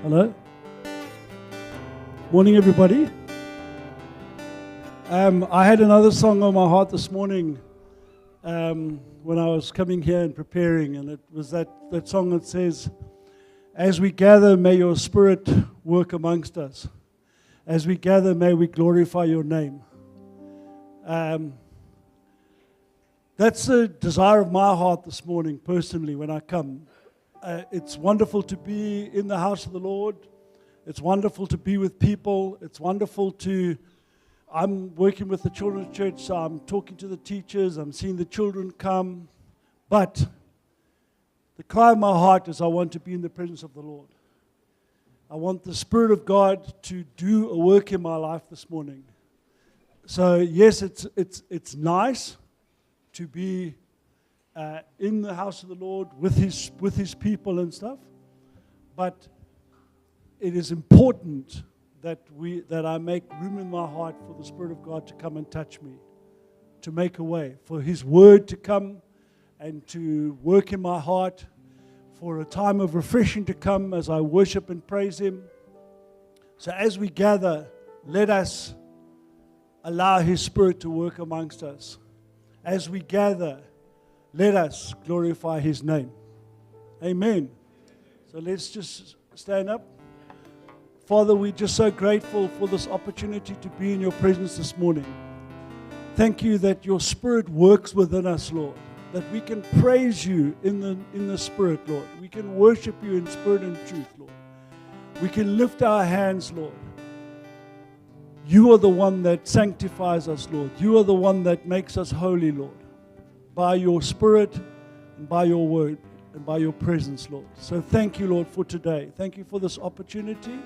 Hello. Morning, everybody. I had another song on my heart this morning when I was coming here and preparing, and it was that song that says, "As we gather, may your Spirit work amongst us. As we gather, may we glorify your name." That's the desire of my heart this morning, personally, when I come. It's wonderful to be in the house of the Lord. It's wonderful to be with people. It's wonderful to... I'm working with the children's church, so I'm talking to the teachers. I'm seeing the children come. But the cry of my heart is I want to be in the presence of the Lord. I want the Spirit of God to do a work in my life this morning. So yes, it's nice to be in the house of the Lord with his people and stuff, but it is important that I make room in my heart for the Spirit of God to come and touch me, to make a way, for His Word to come and to work in my heart, for a time of refreshing to come as I worship and praise Him. So as we gather, let us allow His Spirit to work amongst us. As we gather, let us glorify His name. Amen. So let's just stand up. Father, we're just so grateful for this opportunity to be in your presence this morning. Thank you that your Spirit works within us, Lord, that we can praise you in the Spirit, Lord. We can worship you in spirit and truth, Lord. We can lift our hands, Lord. You are the one that sanctifies us, Lord. You are the one that makes us holy, Lord, by your Spirit and by your word and by your presence, Lord. So thank you, Lord, for today. Thank you for this opportunity.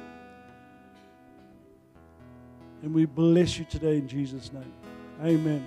And we bless you today in Jesus' name. Amen.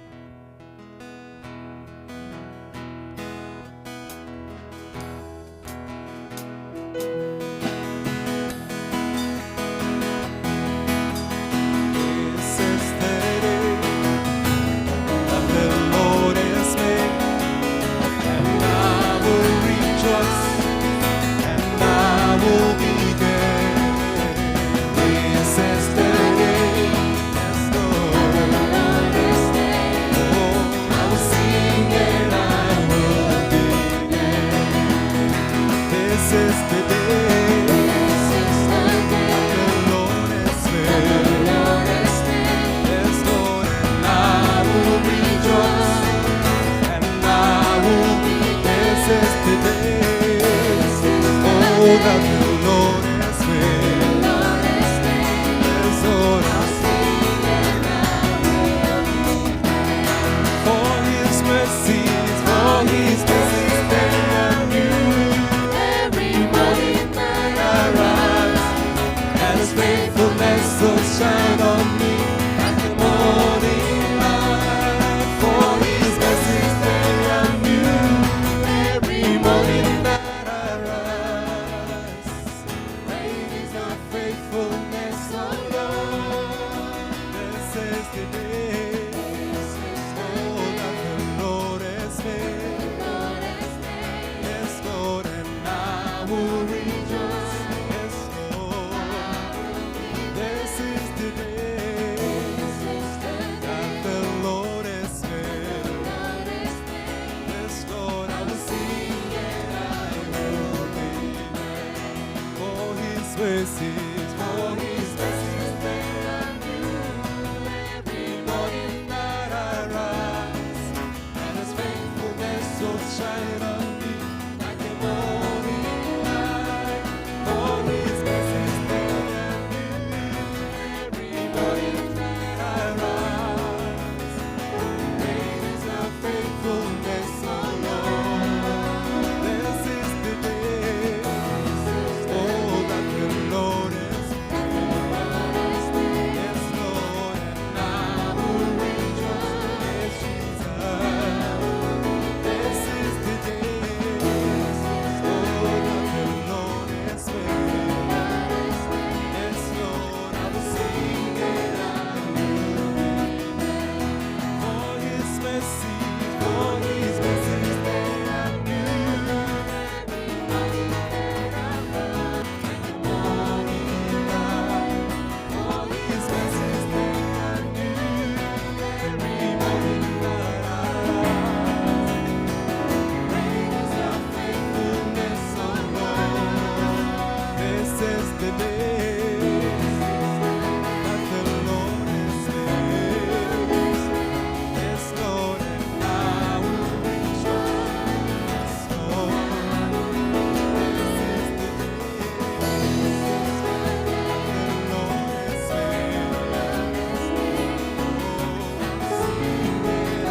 the name that the Lord has made. Yes, Lord, and I will rejoice. Oh, this is the day that the Lord has made. Oh, sing it, I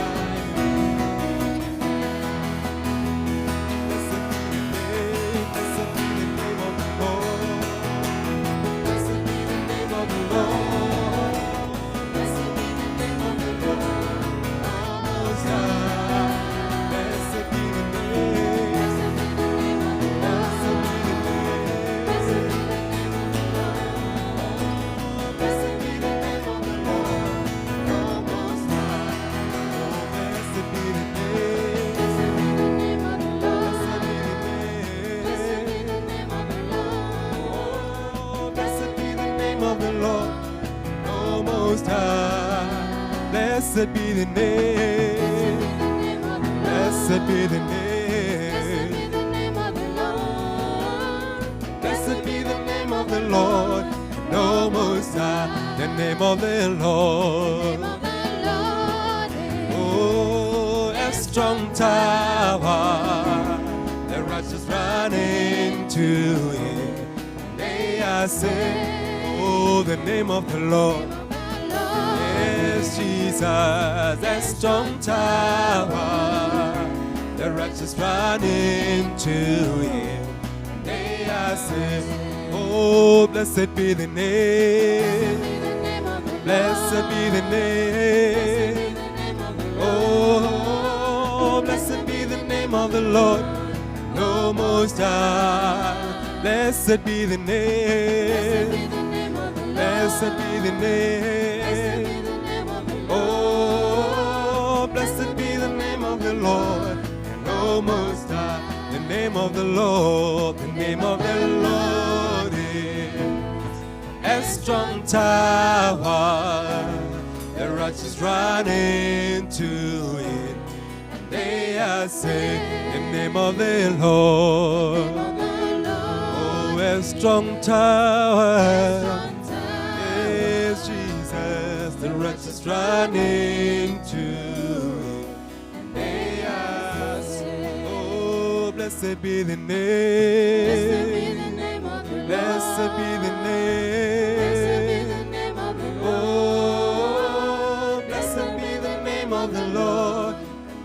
blessed be the name, blessed be the name of the Lord. Blessed be the name of the Lord. Blessed be the name of the Lord. Most High. Blessed be the name. Blessed be the name. Blessed be the name of the Lord. Most High. Blessed be the name. Blessed be the name. Oh, blessed be the name of the Lord. Oh, Most High. Blessed be the name. Blessed be the name. Blessed be the name of the Lord. No, Most High. The name of the Lord. Oh, a strong tower. The righteous run into it. They are saved. Oh, the name of the Lord. Yes, Jesus, a strong tower. The righteous run into it. They are saved. Oh, blessed be the name. Blessed be the name. Oh, blessed be the name of the Lord. No, Most High. Blessed be the name. Blessed be the name. Oh, blessed be the name of the Lord. No, Most High. The name of the Lord. The name of the Lord is a strong tower. The righteous run into it. They are saved. The name of the Lord. Oh, a strong tower. Yes, Jesus. The righteous run into it. They are saved. Oh, blessed be the name. Blessed be the name. Oh, blessed be the name of the Lord.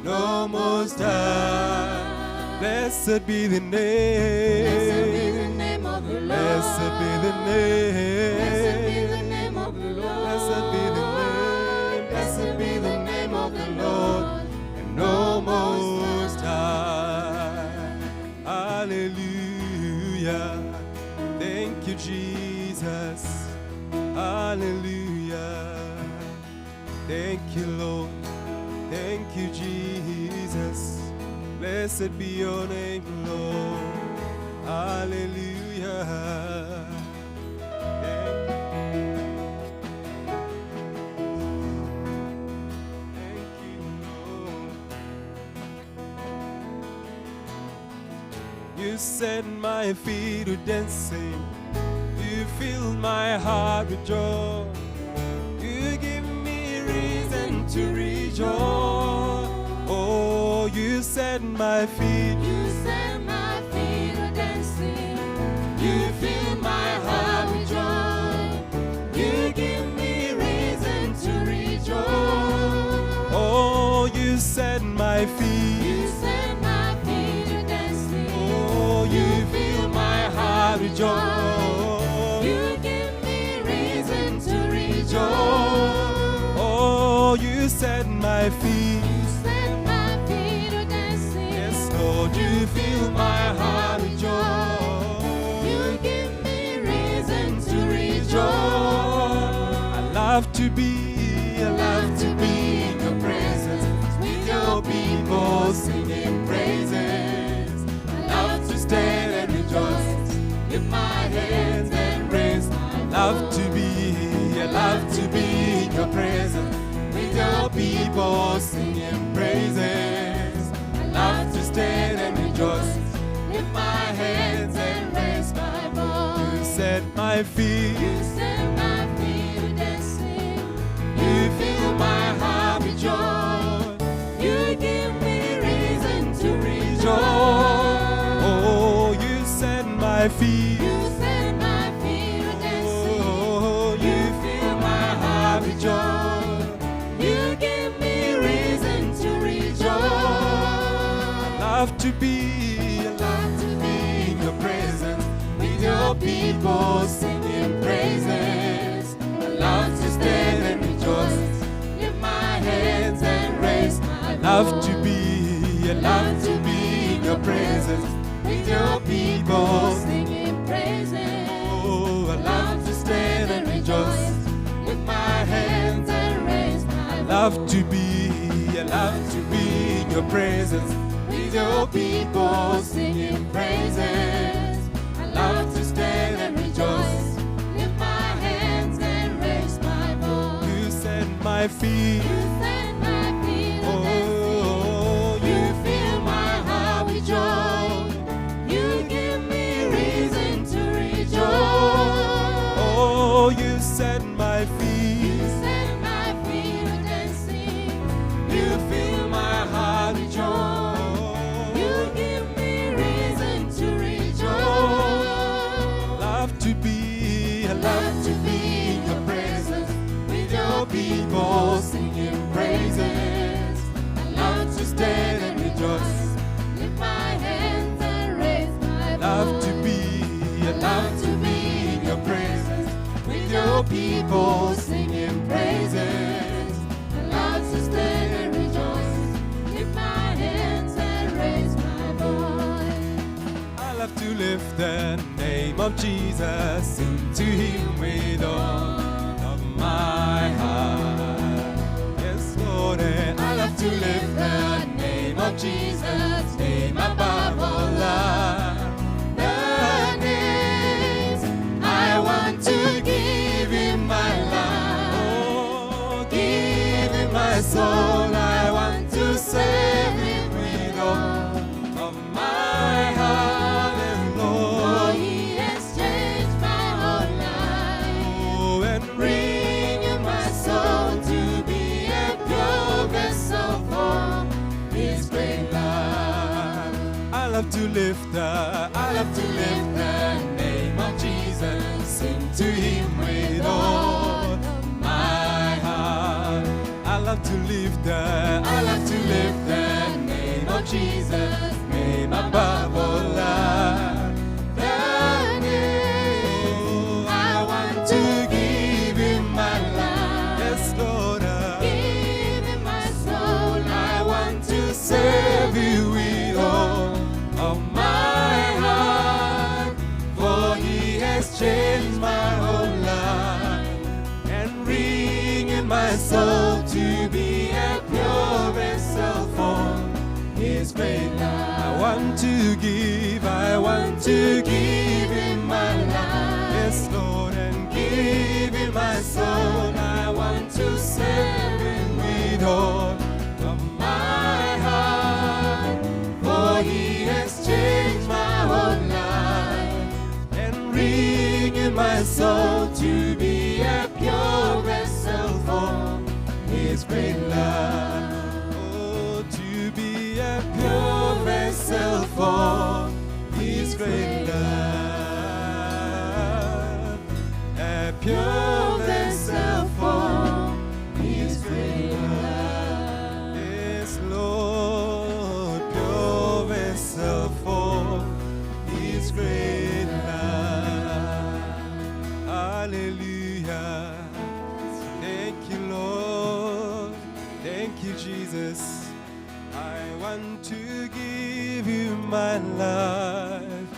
No, Most High. Blessed be the name. Blessed be the name. Blessed be the name. Blessed be the name of the Lord. And no, Most High. Hallelujah. Thank you, Jesus. Hallelujah. Thank you, Lord. Thank you, Jesus. Blessed be your name, Lord. Hallelujah. Thank you, Lord. You set my feet to dancing. You fill my heart with joy. You give me reason to rejoice. Oh, you set my feet. You set my feet are dancing. You fill my heart with joy. You give me reason to rejoice. Oh, you set my feet. You set my feet are dancing. Oh, you fill my heart with joy. You give me reason to rejoice. Oh, you set my feet. You set my feet are dancing. Yes, Lord, you fill my heart with joy. You give me reason to rejoice. I love to be in your presence with your people singing praises. I love to stand and rejoice, lift my hands and raise. I love to be in your presence with your people singing praises. I love to stand and rejoice, lift my hands and raise my voice. You set my feet. You set my feet dancing. You fill my heart with joy. You give me reason to rejoice. Oh, you set my feet. You set my feet dancing. You fill my heart with joy. You give me reason to rejoice. Love to be in your presence, with your people singing praises. I love to stand and rejoice, lift my hands and raise my Love to voice. be, love to be in your presence, with your people singing praises. Oh, I Love to stand and rejoice, lift my hands and raise my voice. love to be in your presence, With your people singing praises. I love to stand and rejoice, lift my hands and raise my voice. you set my feet. You set my feet Oh, dancing. You fill my heart with joy. You give me reason to rejoice. oh, you set my You feet. set my feet dancing. You fill my heart with joy. You give me reason to rejoice. Love to be In your presence, with your people singing praises. I love to stand and rejoice, lift my hands and raise my love to voice. be Love to be in your presence, with your people singing praises. I love to stand and rejoice, lift my hands and raise my voice. I love to lift the name of Jesus, sing to him with all of my heart. Yes, Lord, and I love to lift the name of Jesus, name above all love. The names I want to give him my life, Oh, give him my soul. I want to serve him with all of my heart and for Lord. he has changed my whole life, Oh, and bringing my soul to be a pure vessel for his great love. I love to lift the name of Jesus, sing to him with all my heart. I love to lift the name of Jesus, name above all love. The name I want to give him my life, Yes, Lord, give him my soul. I want to serve you with all of my heart, for he has changed my whole life and bringing my soul to be a pure vessel for his great love. I want to give him my life, yes, Lord, and give him my soul. I want to serve him with all of my heart, for he has changed my whole life and bringing my soul to be a pure vessel for his great love. Oh, to be a pure vessel for his great love, a pure vessel for his great love. Yes, Lord, pure vessel for his great love. Hallelujah. Thank you, Lord. Thank you, Jesus. I want to give you my life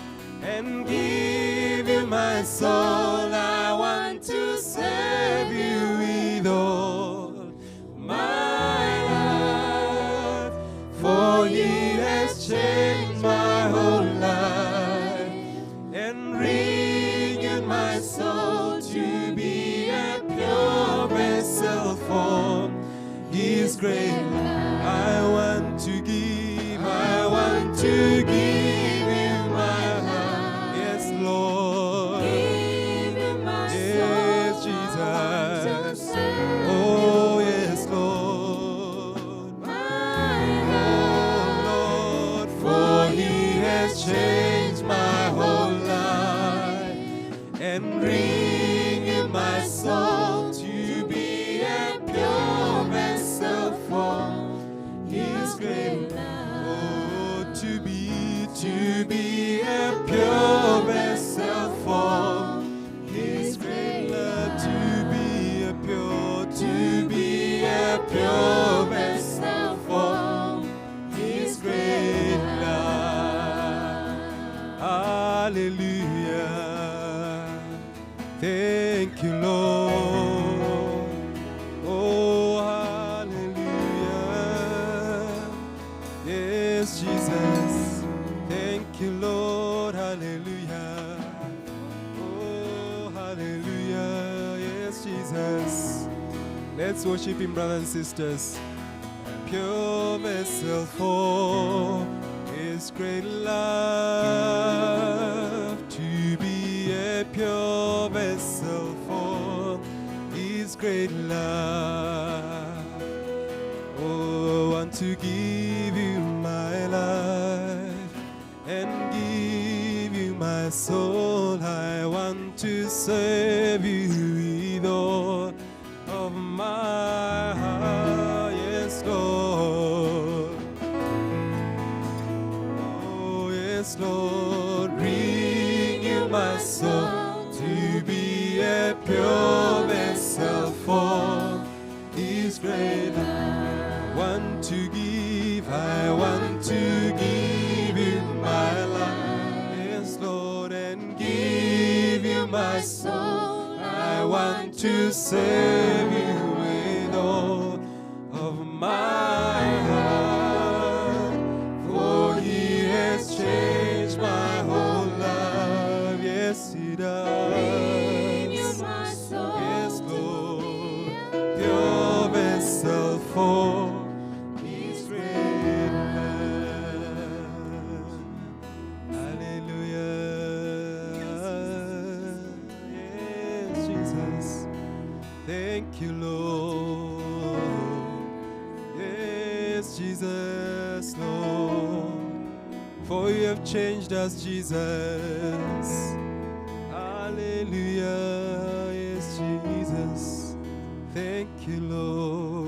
and give you my soul. I want to serve you with all my life, for he has changed my whole life and bringing my soul to be a pure vessel for his great love. I want to give him my life. Yes, Lord. and bring in my soul to be a pure vessel for His great love. Oh, to be a pure vessel for His great love. To be a pure vessel for His great love. Hallelujah. Thank you, Lord. Oh, hallelujah. Yes, Jesus. Thank you, Lord. Hallelujah. Oh, hallelujah. Yes, Jesus. Let's worship Him, brothers and sisters. Pure vessel for His great love. To be a pure vessel for His great love. Oh, I want to give You my life and give You my soul. I want to serve You with all of my heart. Yes, Lord. Oh, yes, Lord. Bring You my soul to be a pure vessel for His great love. I want to give You my life. Yes, Lord, and give You my soul. I want to serve You with all of my heart. For He has changed my whole life. Yes, He does. Bring You my soul. Yes, Lord, pure vessel for His great love. Hallelujah. Yes, Jesus. Thank You, Lord. Yes, Jesus, Lord. For You have changed us, Jesus. Hallelujah. Yes, Jesus. Thank You, Lord.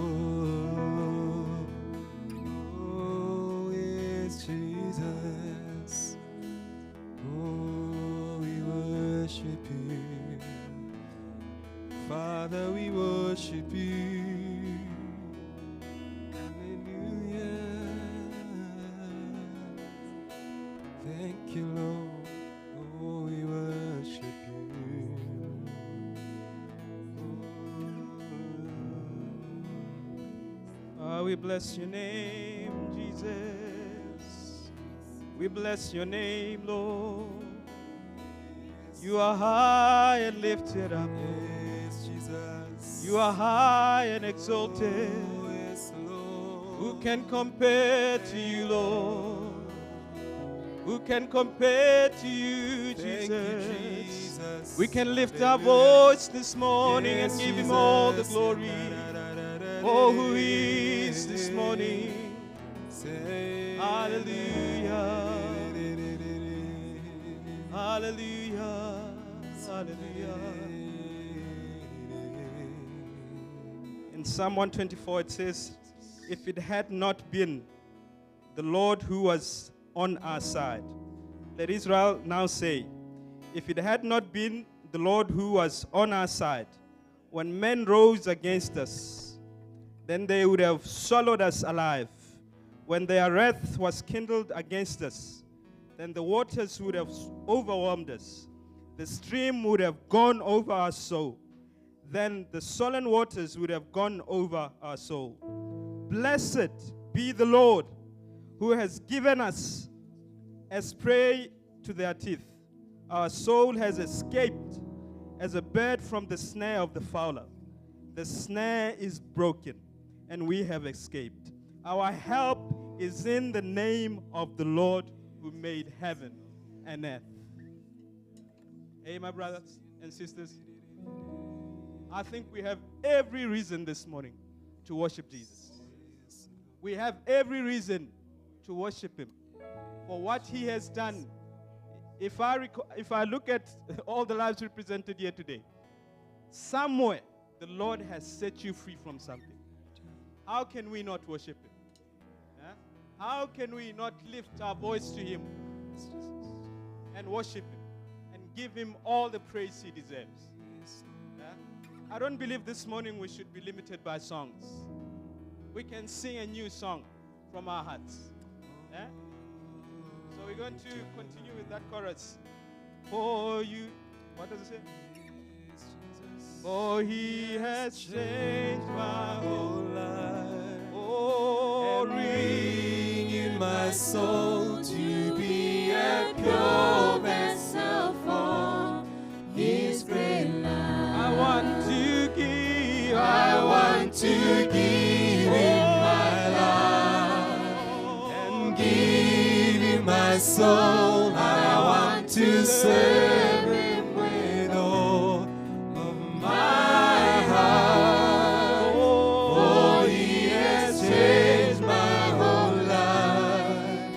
Oh, yes, Jesus. Oh, we worship You. Father, we worship You. Hallelujah. Thank You, Lord. Oh, we worship You. We bless Your name, Jesus. We bless Your name, Lord. You are high and lifted up. Yes, Jesus. You are high and exalted. Oh, yes, Lord. Who can compare to You, Lord? Who can compare to You, Jesus? Thank You, Jesus. We can lift our voice this morning and give Him all the glory. Oh, who He is this morning. Hallelujah. Hallelujah. Hallelujah. In Psalm 124 it says, if it had not been the Lord who was on our side. Let Israel now say, if it had not been the Lord who was on our side, when men rose against us, then they would have swallowed us alive. When their wrath was kindled against us, then the waters would have overwhelmed us. The stream would have gone over our soul. Then the sullen waters would have gone over our soul. Blessed be the Lord, who has given us as prey to their teeth. Our soul has escaped as a bird from the snare of the fowler. The snare is broken, and we have escaped. Our help is in the name of the Lord who made heaven and earth. Hey, my brothers and sisters, I think we have every reason this morning to worship Jesus. We have every reason to worship Him for what He has done if I look at all the lives represented here today, somewhere the Lord has set you free from something. How can we not worship Him? Yeah? How can we not lift our voice to Him and worship Him and give Him all the praise He deserves? Yeah? I don't believe this morning we should be limited by songs. We can sing a new song from our hearts. Yeah? So we're going to continue with that chorus. For you, what does it say? For He has changed my whole life. Oh, ring in my soul to be a pure vessel for His great love. I want to give Him my life and give Him my soul. I want to serve Him with all of my heart. For He has changed my whole life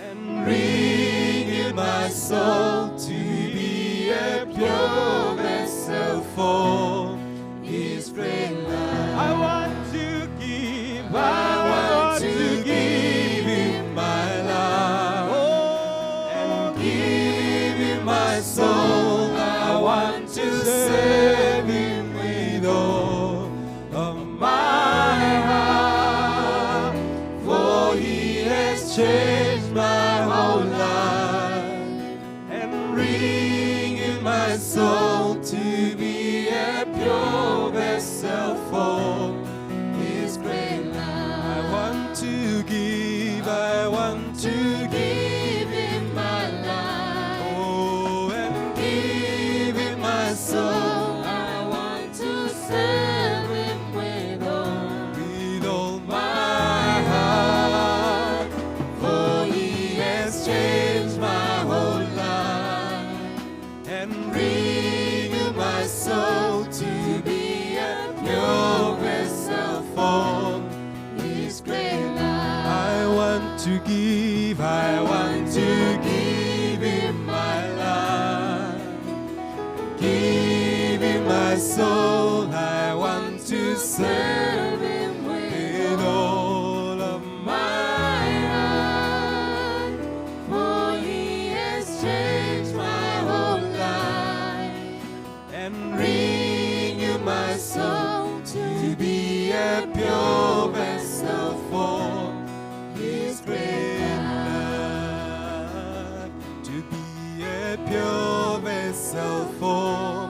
and bring in my soul to be a pure vessel for His great love. I want to give Him my life and give Him my soul. I want to serve Him with all of my heart. For He has changed my whole life and bring in my soul to be a pure vessel for His great love. I want to give Him my life. Oh, and give Him my soul. I want to serve Him with all my heart. For He has changed my whole life and bring in my soul to be a pure vessel for His great love. I want to give Him my life, give Him my soul. I want to serve Him with all of my heart. For He has changed my whole life and bring you my soul to be a pure vessel for His great love. To be a pure vessel for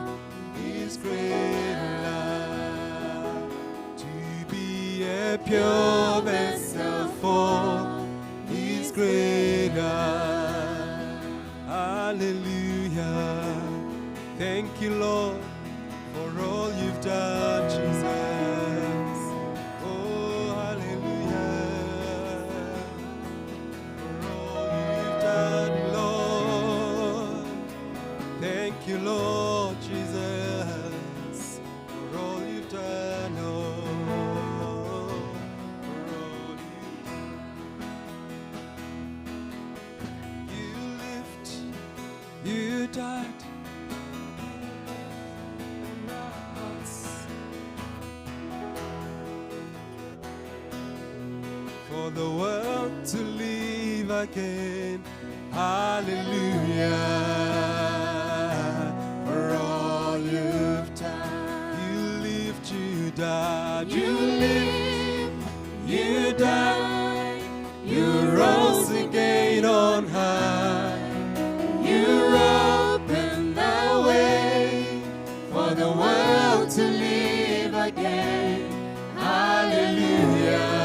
His great love. To be a pure vessel for His great love. Hallelujah. Thank you, Lord, for all you've done, Jesus. Oh, hallelujah. For all you've done, Lord. Thank you, Lord Jesus, for all you've done, Lord. For all you lived, you died. For the world to live again, hallelujah. For all you've done, you lived, you died, you lived, you died, you rose again on high, you opened the way for the world to live again, hallelujah.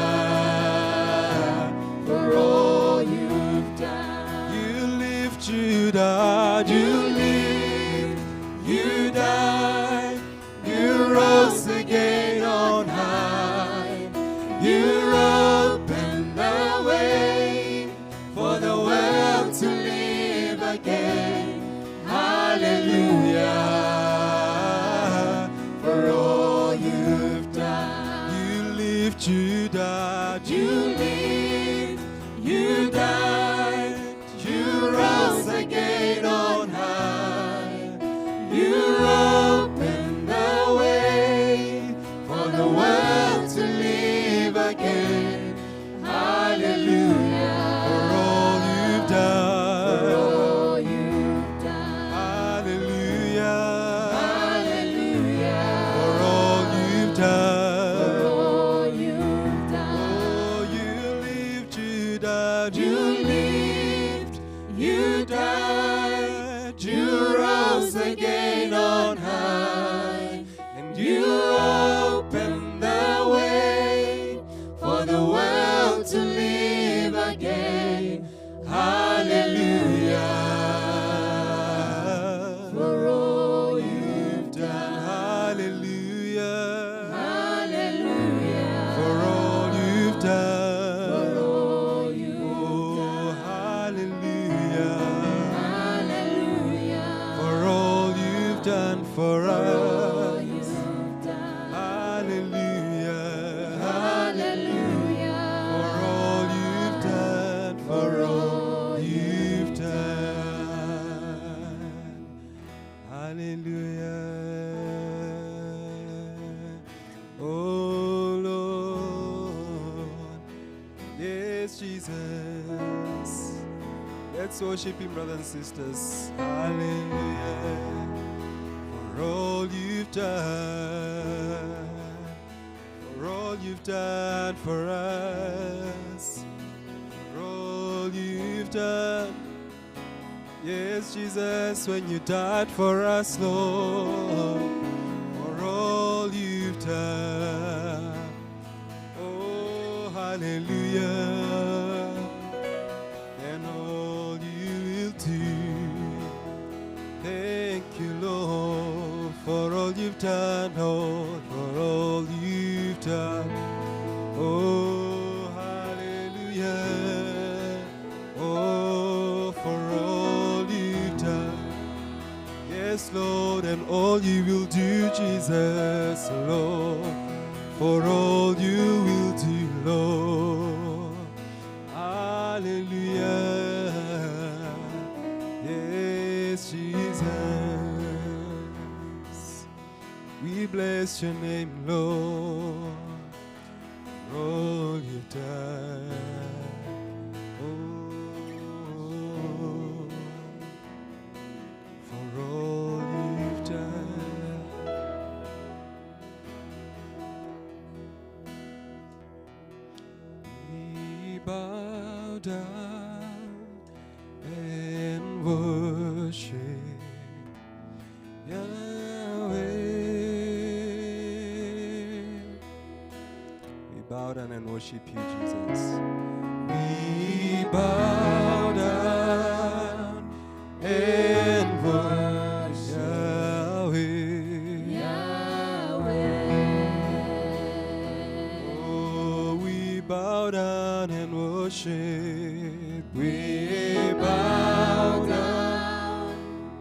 You died, you lived, you died, you rose again on high. done for all us. you've done. Hallelujah. Hallelujah. For all you've done, for all you've done. Hallelujah. Oh Lord, yes, Jesus. Let's worship Him, brothers and sisters. Hallelujah. For all you've done, for all you've done for us, for all you've done. Yes, Jesus, when you died for us, Lord, for all you've done. Oh, hallelujah. And all you will do. Thank you, Lord, for all you've done, Lord, for all you've done. Oh, hallelujah. Oh, for all you've done. Yes, Lord, and all you will do, Jesus, Lord, for all you will do, Lord. Hallelujah. Yes, Jesus. We bless your name, Lord, for all you've done. Oh, for all you've done. We bow down and worship Yahweh. We bow down and worship you, Jesus. We bow down and worship Yahweh. Yahweh. Oh, we bow down and worship. We bow down,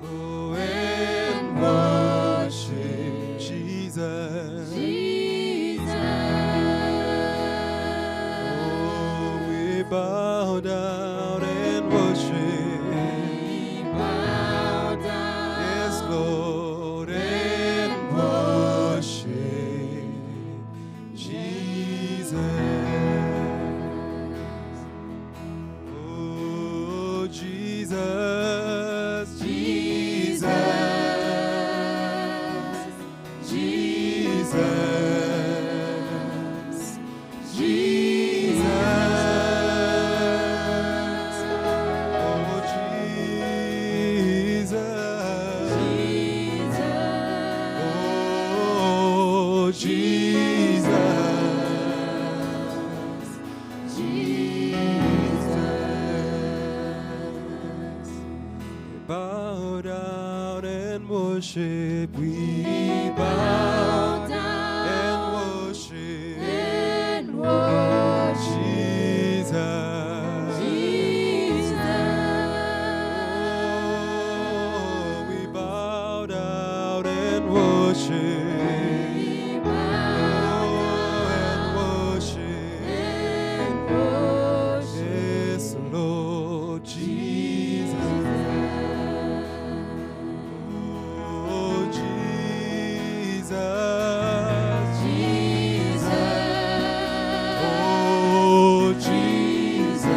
oh, and worship Jesus. Oh, we bow down and worship. Yes, Lord, and worship Jesus. Oh, Jesus, Jesus, Jesus, Jesus. Oh, Jesus. Oh, Jesus. We bow down and worship. We bow down and worship Jesus. Oh, we bow down and worship. Oh, and worship. Yes, Lord Jesus. Oh, Jesus. Oh, Jesus.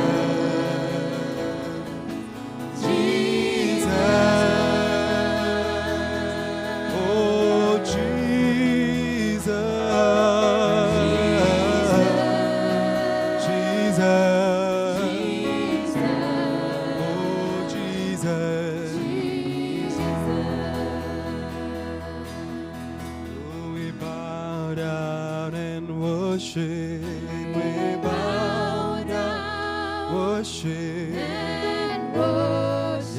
Oh, we bow down and worship. We bow down, worship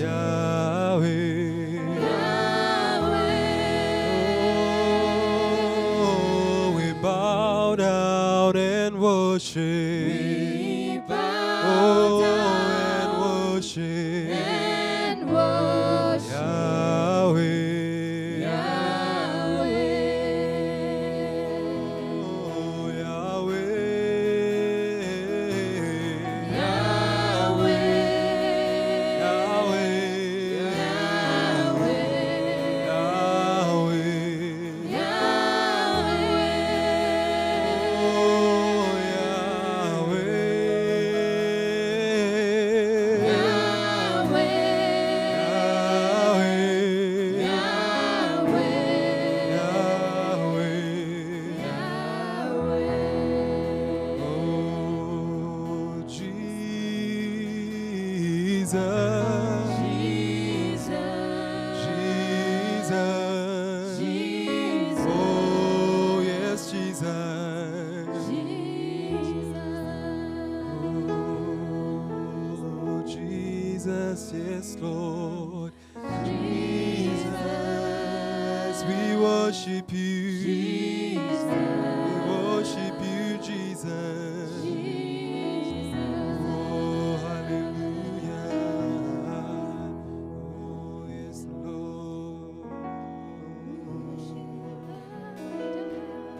Yahweh. Oh, we bow down and worship. Oh, and worship Yahweh. yes, Lord. Jesus, we worship you. Jesus. We worship you, Jesus. Oh, hallelujah. Oh, yes, Lord.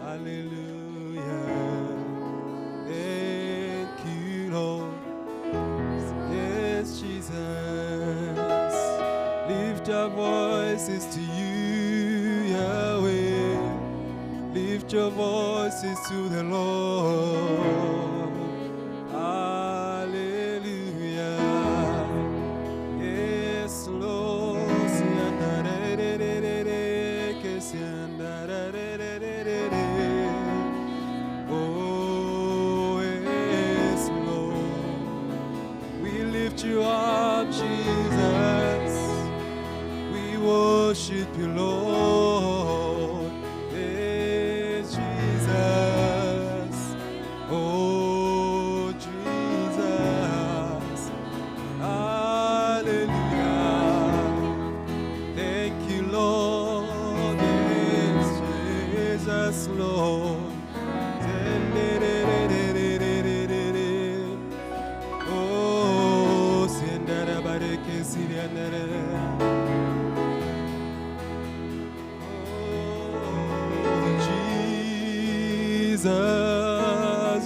Hallelujah. Thank you, Lord. Yes, Jesus. Lift our voices to you, Yahweh. Lift your voices to the Lord. Hallelujah. Yes, Lord. Oh, yes, Lord. We lift you up, Jesus. We worship you, Lord. Yes, Jesus. Oh, Jesus. Hallelujah. Thank you, Lord. Yes, Jesus, Lord. Oh, sendara bareke sirianere. Oh, Jesus,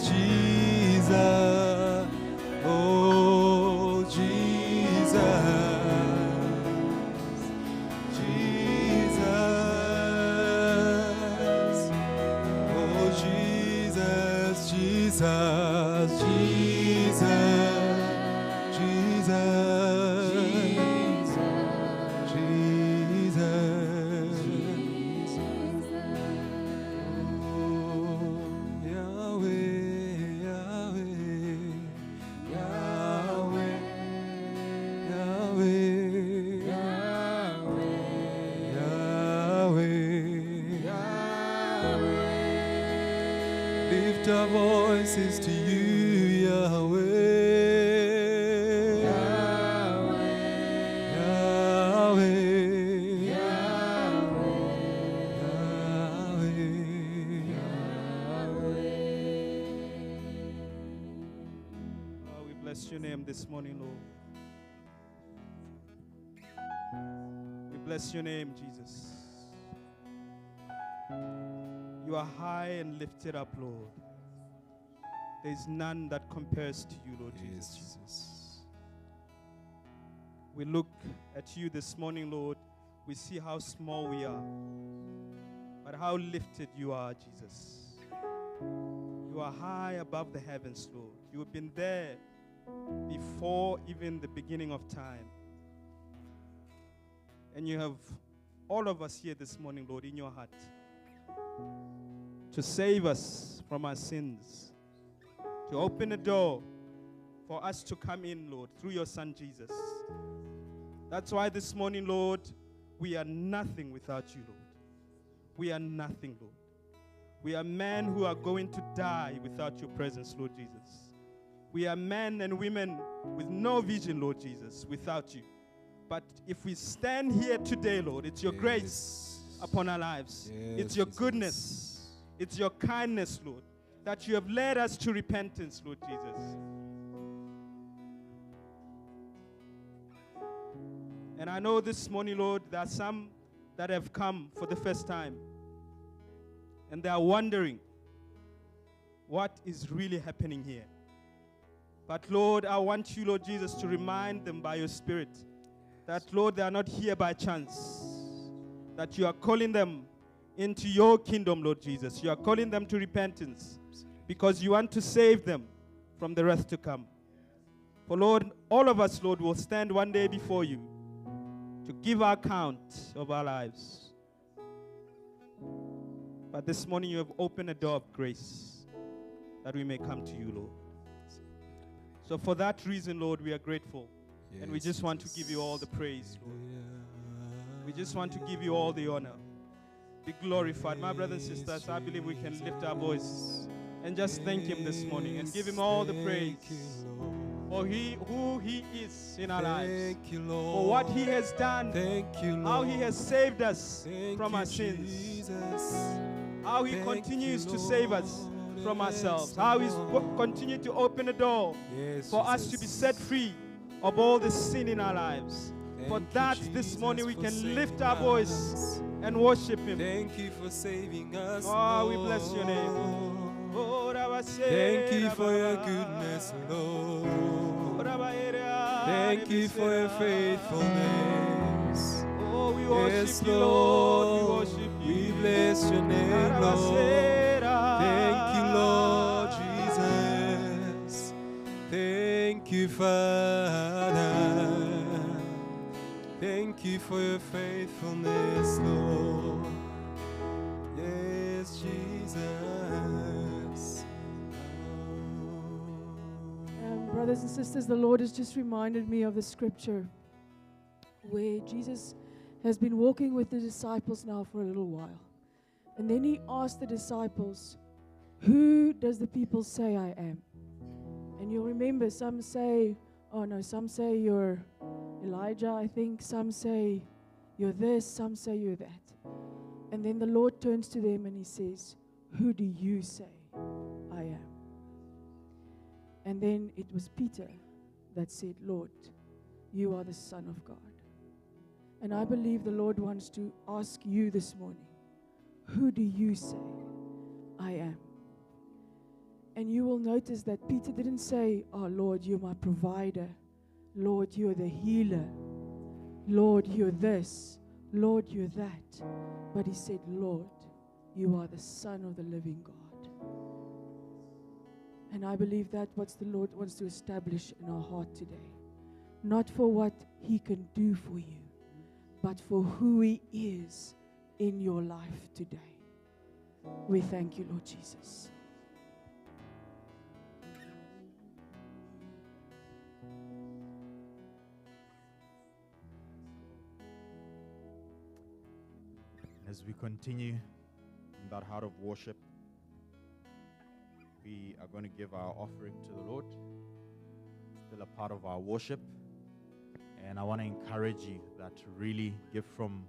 Jesus. Oh, Jesus, Jesus. Oh, Jesus, Jesus, Jesus. Lift our voices to you, Yahweh. Yahweh. Oh, we bless your name this morning, Lord. We bless your name, Jesus. You are high and lifted up, Lord. There is none that compares to you, Lord Jesus. We look at you this morning, Lord. We see how small we are, but how lifted you are, Jesus. You are high above the heavens, Lord. You have been there before even the beginning of time. And you have all of us here this morning, Lord, in your heart, to save us from our sins, to open a door for us to come in, Lord, through your Son, Jesus. That's why this morning, Lord, we are nothing without you, Lord. We are nothing, Lord. We are men who are going to die without your presence, Lord Jesus. We are men and women with no vision, Lord Jesus, without you. But if we stand here today, Lord, it's your grace upon our lives. It's your goodness. It's your kindness, Lord, that you have led us to repentance, Lord Jesus. And I know this morning, Lord, there are some that have come for the first time. And they are wondering what is really happening here. But, Lord, I want you, Lord Jesus, to remind them by your Spirit that, Lord, they are not here by chance. That you are calling them into your kingdom, Lord Jesus. You are calling them to repentance because you want to save them from the wrath to come. For, Lord, all of us, Lord, will stand one day before you to give our account of our lives. But this morning you have opened a door of grace that we may come to you, Lord. So for that reason, Lord, we are grateful. And we just want to give you all the praise, Lord. We just want to give you all the honor. Be glorified. My brothers and sisters, I believe we can lift our voice and just thank him this morning and give him all the praise, for who He is in our lives, Thank you, for Lord. what He has done, Thank you, Lord. how He has saved us Thank from you, our sins, Jesus. how He Thank continues you, to save us Lord. from Yes, ourselves, how He's Lord. continued to open a door Yes, for us to be Jesus. set free of all the sin in our lives. For Thank you, that, this Jesus, morning we for can lift saving our voice us. and worship Him. Thank you for saving us. Oh, we bless your name. Lord. Oh, Thank you for your goodness, Lord. Thank you for your faithfulness. Oh, we worship Yes, you, Lord. We Lord. worship you. We bless your name, Lord. Thank you, Lord Jesus. Thank you, Father. Thank you for your faithfulness, Lord. Yes, Jesus. Brothers and sisters, the Lord has just reminded me of the scripture where Jesus has been walking with the disciples now for a little while. And then He asked the disciples, "Who does the people say I am?" And you'll remember, some say, some say you're Elijah, I think. Some say you're this, some say you're that. And then the Lord turns to them and He says, "Who do you say I am?" And then it was Peter that said, "Lord, you are the Son of God." And I believe the Lord wants to ask you this morning, who do you say I am? And you will notice that Peter didn't say, "Oh Lord, you're my provider. Lord, you're the healer. Lord, you're this. Lord, you're that." But he said, "Lord, you are the Son of the living God." And I believe that's what the Lord wants to establish in our heart today. Not for what He can do for you, but for who He is in your life today. We thank you, Lord Jesus. As we continue in that heart of worship, we are going to give our offering to the Lord. Still a part of our worship. And I want to encourage you that to really give from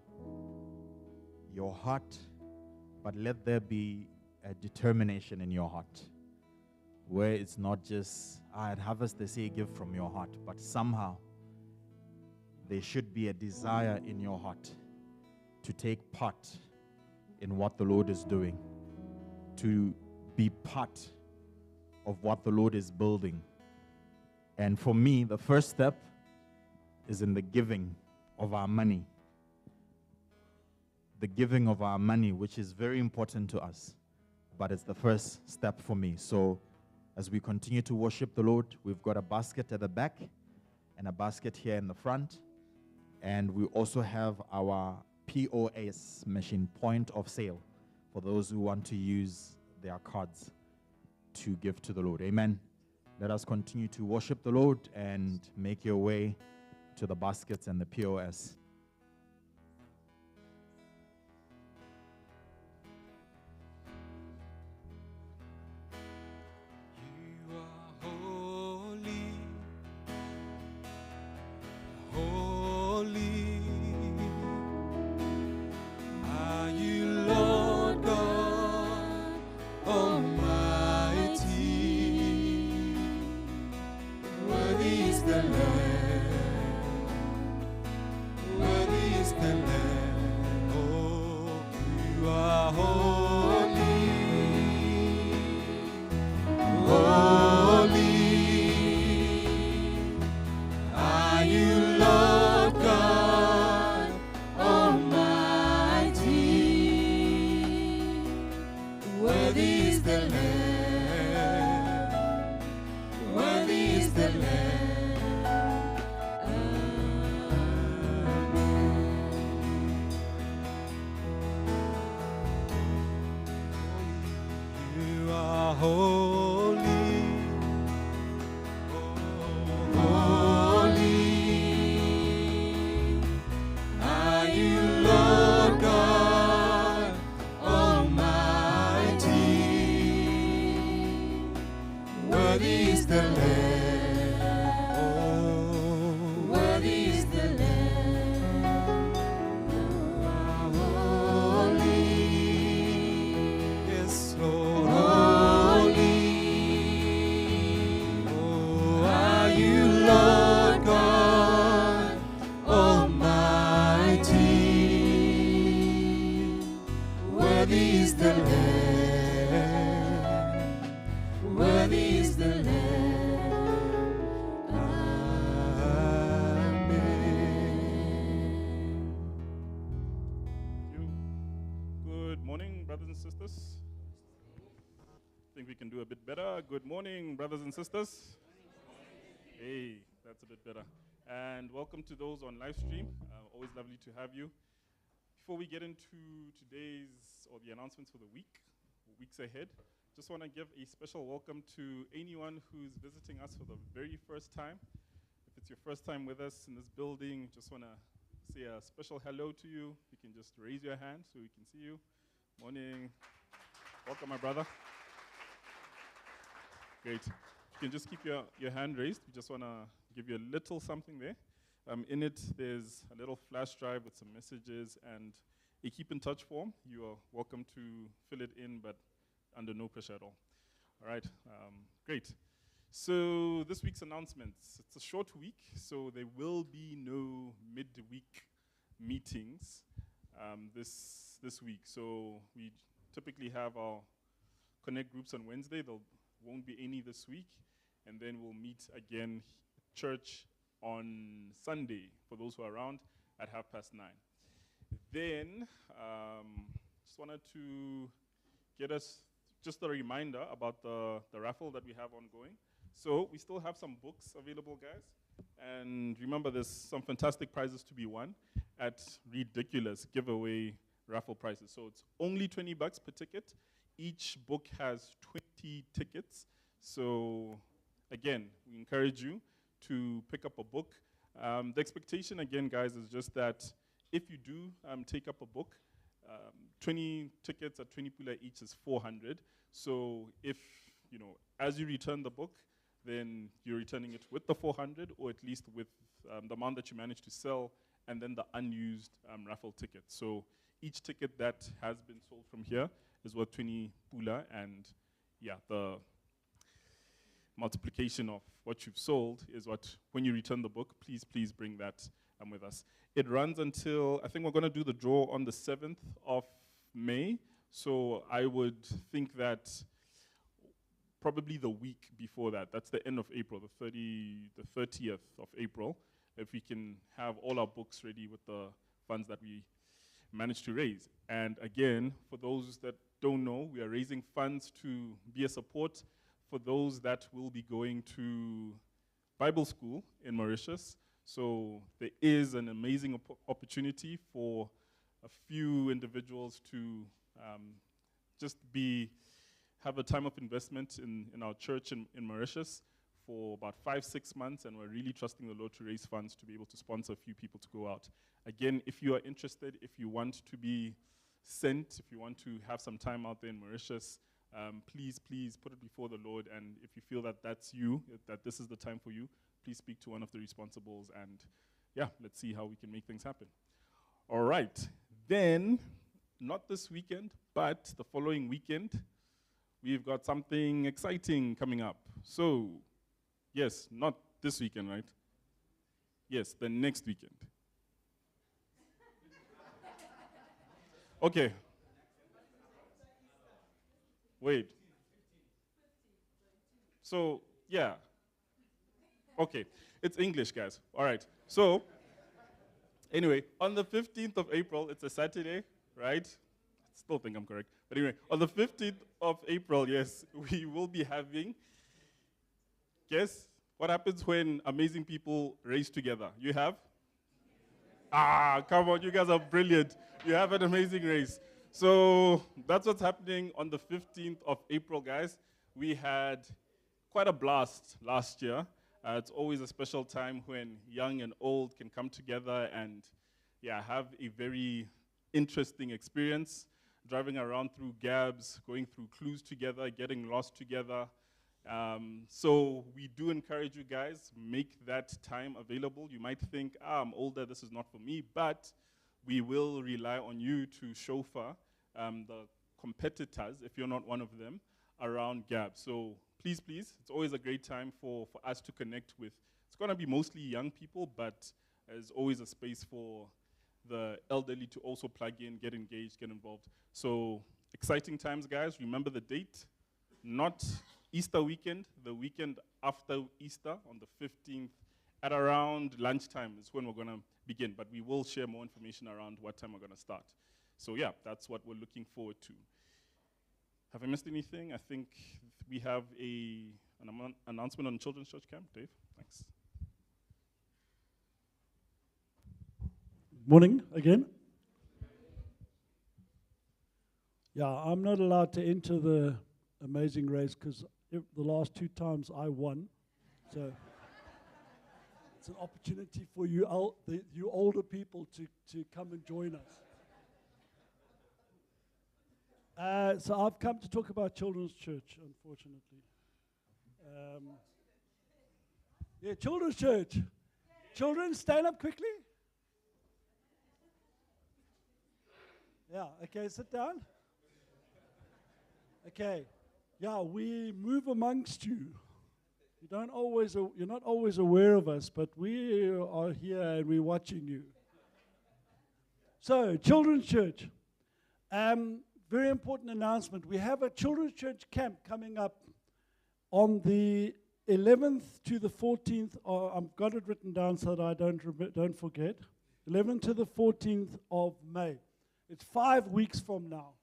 your heart, but let there be a determination in your heart, where it's not just, at Harvest they say give from your heart, but somehow there should be a desire in your heart to take part in what the Lord is doing, to be part of what the Lord is building. And for me, the first step is in the giving of our money. The giving of our money, which is very important to us, but it's the first step for me. So as we continue to worship the Lord, we've got a basket at the back and a basket here in the front. And we also have our POS machine, point of sale, for those who want to use their cards to give to the Lord. Amen. Let us continue to worship the Lord and make your way to the baskets and the POS. You are holy, holy. Are you Lord God Almighty? Worthy is the Lamb, worthy is the Lamb. Oh, you are holy, holy. Are you Lord God Almighty? Worthy is the Lamb, worthy is the Lamb. You are holy, holy. Are you Lord God Almighty? Worthy is the Lamb, Worthy is the Lamb. Worthy is the Lamb. Amen. Thank you. Good morning, brothers and sisters. Think we can do a bit better. Good morning, brothers and sisters. Hey, that's a bit better. And welcome to those on live stream. Always lovely to have you. Before we get into today's or the announcements for the week, weeks ahead, just want to give a special welcome to anyone who's visiting us for the very first time. If it's your first time with us in this building, just want to say a special hello to you. You can just raise your hand so we can see you. Morning. Welcome, my brother. Great. You can just keep your hand raised. We just want to give you a little something there. In it, there's a little flash drive with some messages and a keep in touch form. You are welcome to fill it in, but under no pressure at all. All right, great. So this week's announcements. It's a short week, so there will be no midweek meetings this week. So we typically have our Connect groups on Wednesday. There won't be any this week. And then we'll meet again church on Sunday, for those who are around, at 9:30. Then, just wanted to get us just a reminder about the raffle that we have ongoing. So we still have some books available, guys. And remember, there's some fantastic prizes to be won at ridiculous giveaway raffle prices. So it's only $20 per ticket. Each book has 20 tickets. So again, we encourage you to pick up a book. The expectation, again, guys, is just that if you do take up a book, 20 tickets at 20 pula each is 400. So if, as you return the book, then you're returning it with the 400, or at least with the amount that you managed to sell, and then the unused raffle ticket. So each ticket that has been sold from here is worth 20 pula, and yeah, the multiplication of what you've sold is what, when you return the book, please bring that with us. It runs until, I think we're going to do the draw on the 7th of May, so I would think that probably the week before that, that's the end of April, the 30th of April, if we can have all our books ready with the funds that we managed to raise. And again, for those that don't know, we are raising funds to be a support for those that will be going to Bible school in Mauritius. So there is an amazing opportunity for a few individuals to just have a time of investment in our church in Mauritius for about 5-6 months, and we're really trusting the Lord to raise funds to be able to sponsor a few people to go out. Again, if you are interested, if you want to be sent, if you want to have some time out there in Mauritius, please put it before the Lord, and if you feel that that's you, that this is the time for you, please speak to one of the responsibles, and yeah, let's see how we can make things happen. All right, then, not this weekend, but the following weekend, we've got something exciting coming up. So, yes, not this weekend, right? Yes, the next weekend. Okay. Wait. So, yeah. Okay. It's English, guys. All right. So, anyway, on the 15th of April, it's a Saturday, right? I still think I'm correct. But anyway, on the 15th of April, yes, we will be having, guess what happens when amazing people race together? You have? Come on, you guys are brilliant. You have an amazing race. So that's what's happening on the 15th of April, guys. We had quite a blast last year. It's always a special time when young and old can come together and, yeah, have a very interesting experience, driving around through Gabs, going through clues together, getting lost together. So we do encourage you guys, make that time available. You might think, I'm older, this is not for me, but we will rely on you to chauffeur the competitors, if you're not one of them, around Gabs. So please, it's always a great time for us to connect with. It's going to be mostly young people, but there's always a space for the elderly to also plug in, get engaged, get involved. So exciting times, guys. Remember the date, not Easter weekend, the weekend after Easter on the 15th at around lunchtime is when we're going to begin. But we will share more information around what time we're going to start. So yeah, that's what we're looking forward to. Have I missed anything? I think we have an announcement on Children's Church Camp. Dave, thanks. Morning again. Yeah, I'm not allowed to enter the amazing race because the last 2 times I won. So it's an opportunity for you older people to come and join us. So I've come to talk about Children's Church, unfortunately. Yeah, Children's Church. Children, stand up quickly. Yeah, okay, sit down. Okay, yeah, we move amongst you. You're not always aware of us, but we are here and we're watching you. So, Children's Church. Very important announcement. We have a Children's Church camp coming up on the 11th to the 14th. I've got it written down so that I don't forget. 11th to the 14th of May. It's 5 weeks from now.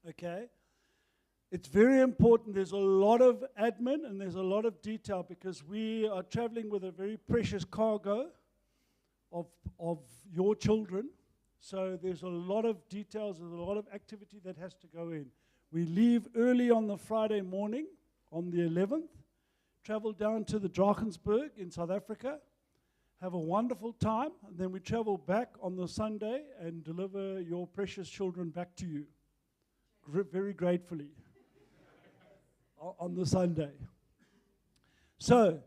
Okay? It's very important. There's a lot of admin and there's a lot of detail because we are traveling with a very precious cargo of your children. So there's a lot of details, there's a lot of activity that has to go in. We leave early on the Friday morning, on the 11th, travel down to the Drakensberg in South Africa, have a wonderful time, and then we travel back on the Sunday and deliver your precious children back to you, very gratefully, on the Sunday. So,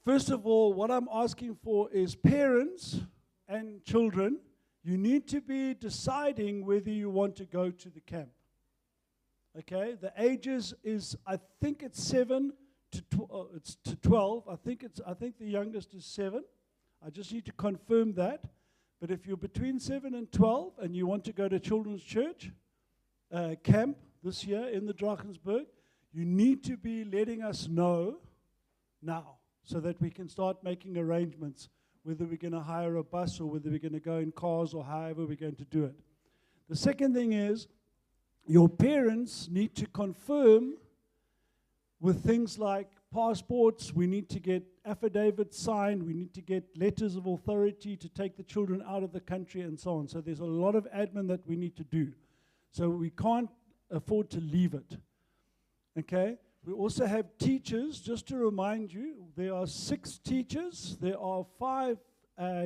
first of all, what I'm asking for is parents and children. You need to be deciding whether you want to go to the camp. Okay, the ages is, I think it's 7 to 12. I think the youngest is 7. I just need to confirm that. But if you're between 7 and 12 and you want to go to Children's Church camp this year in the Drakensberg, you need to be letting us know now so that we can start making arrangements, whether we're going to hire a bus or whether we're going to go in cars or however we're going to do it. The second thing is, your parents need to confirm with things like passports. We need to get affidavits signed. We need to get letters of authority to take the children out of the country and so on. So there's a lot of admin that we need to do. So we can't afford to leave it. Okay? We also have teachers. Just to remind you, there are 6 teachers. There are 5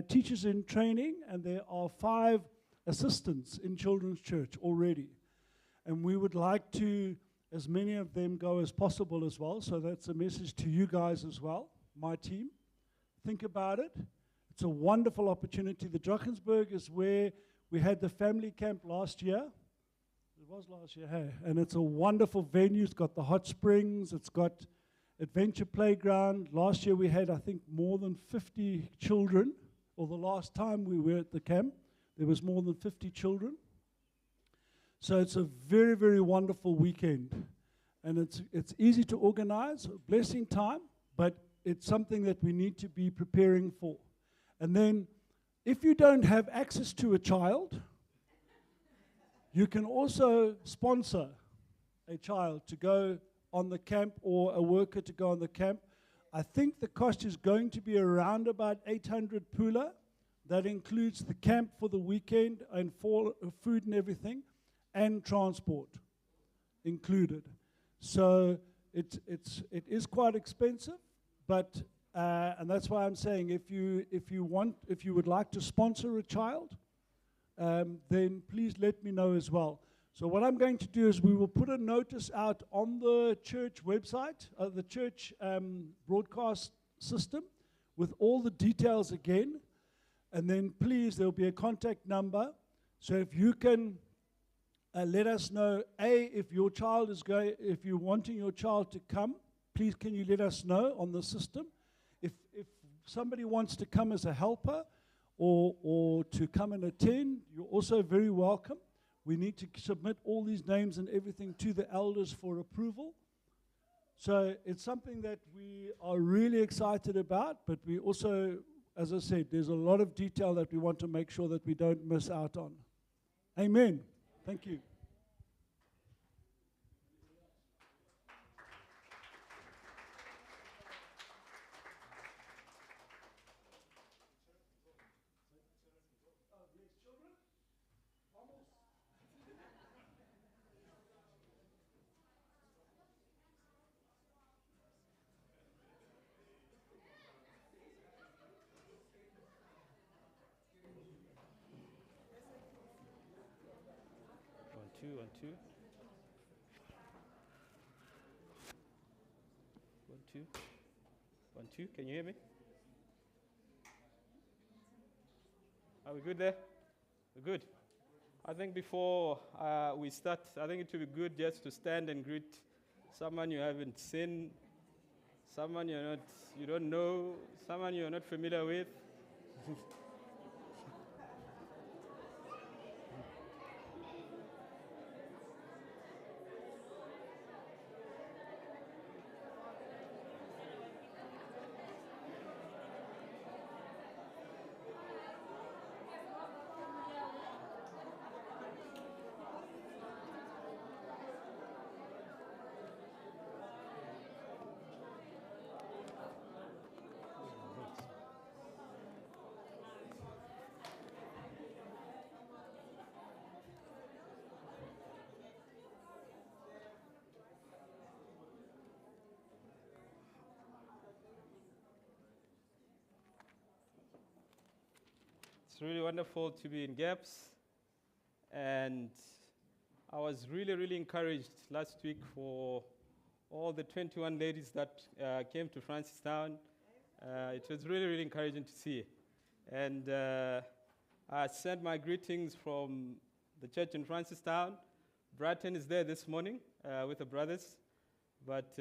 teachers in training, and there are 5 assistants in Children's Church already. And we would like to, as many of them go as possible as well. So that's a message to you guys as well, my team. Think about it. It's a wonderful opportunity. The Drakensberg is where we had the family camp last year. It was last year, hey? And it's a wonderful venue. It's got the hot springs. It's got adventure playground. Last year we had, I think, more than 50 children. Or the last time we were at the camp, there was more than 50 children. So it's a very, very wonderful weekend. And it's easy to organize, a blessing time, but it's something that we need to be preparing for. And then, if you don't have access to a child, you can also sponsor a child to go on the camp or a worker to go on the camp. I think the cost is going to be around about 800 pula. That includes the camp for the weekend and for food and everything, and transport included. So it is quite expensive, but and that's why I'm saying if you would like to sponsor a child, then please let me know as well. So what I'm going to do is we will put a notice out on the church website, the church broadcast system, with all the details again, and then please there'll be a contact number. So if you can let us know, if your child is going, if you're wanting your child to come, please can you let us know on the system. If somebody wants to come as a helper or to come and attend, you're also very welcome. we need to submit all these names and everything to the elders for approval. So it's something that we are really excited about, but we also, as I said, there's a lot of detail that we want to make sure that we don't miss out on. Amen. Thank you. One, two, one, two. 1, 2. 1, 2. Can you hear me? Are we good there? We're good. I think before we start, I think it would be good just to stand and greet someone you haven't seen, someone you don't know, someone you're not familiar with. It's really wonderful to be in Gaps, and I was really, really encouraged last week for all the 21 ladies that came to Francistown. It was really, really encouraging to see. And I sent my greetings from the church in Francistown. Bratton is there this morning with the brothers, but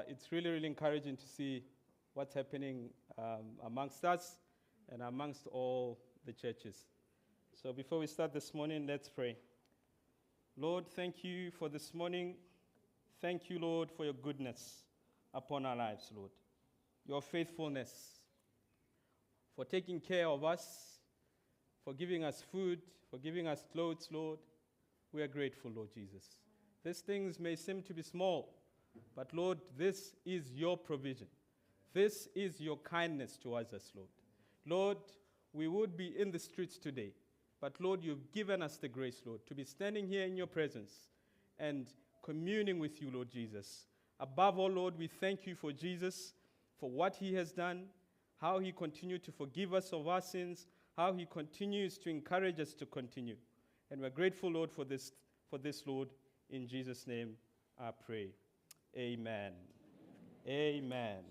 it's really, really encouraging to see what's happening amongst us and amongst all the churches. So before we start this morning, let's pray. Lord, thank you for this morning. Thank you, Lord, for your goodness upon our lives, Lord. Your faithfulness, for taking care of us, for giving us food, for giving us clothes, Lord. We are grateful, Lord Jesus. These things may seem to be small, but Lord, this is your provision. This is your kindness towards us, Lord. Lord, we would be in the streets today, but Lord, you've given us the grace, Lord, to be standing here in your presence and communing with you, Lord Jesus. Above all, Lord, we thank you for Jesus, for what he has done, how he continued to forgive us of our sins, how he continues to encourage us to continue. And we're grateful, Lord, for this, Lord. In Jesus' name, I pray. Amen. Amen.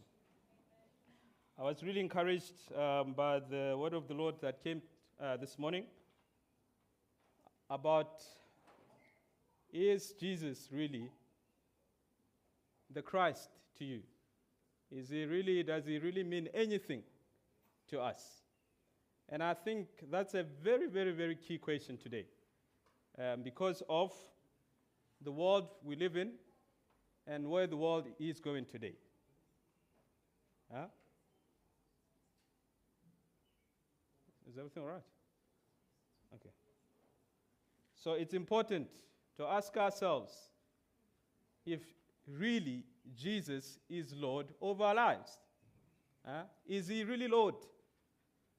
I was really encouraged by the word of the Lord that came this morning about, is Jesus really the Christ to you? Does he really mean anything to us? And I think that's a very, very, very key question today because of the world we live in and where the world is going today. Huh? Is everything all right? Okay. So it's important to ask ourselves if really Jesus is Lord over our lives. Is he really Lord?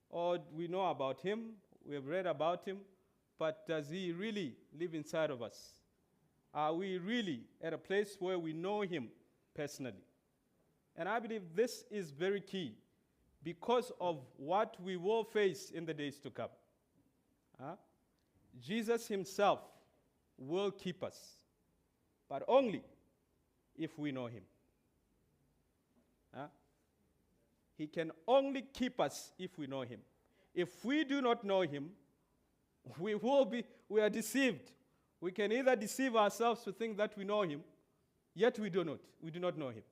Or we know about him, we have read about him, but does he really live inside of us? Are we really at a place where we know him personally? And I believe this is very key because of what we will face in the days to come. Jesus himself will keep us, but only if we know him. He can only keep us if we know him. If we do not know him, we are deceived. We can either deceive ourselves to think that we know him, yet we do not know him.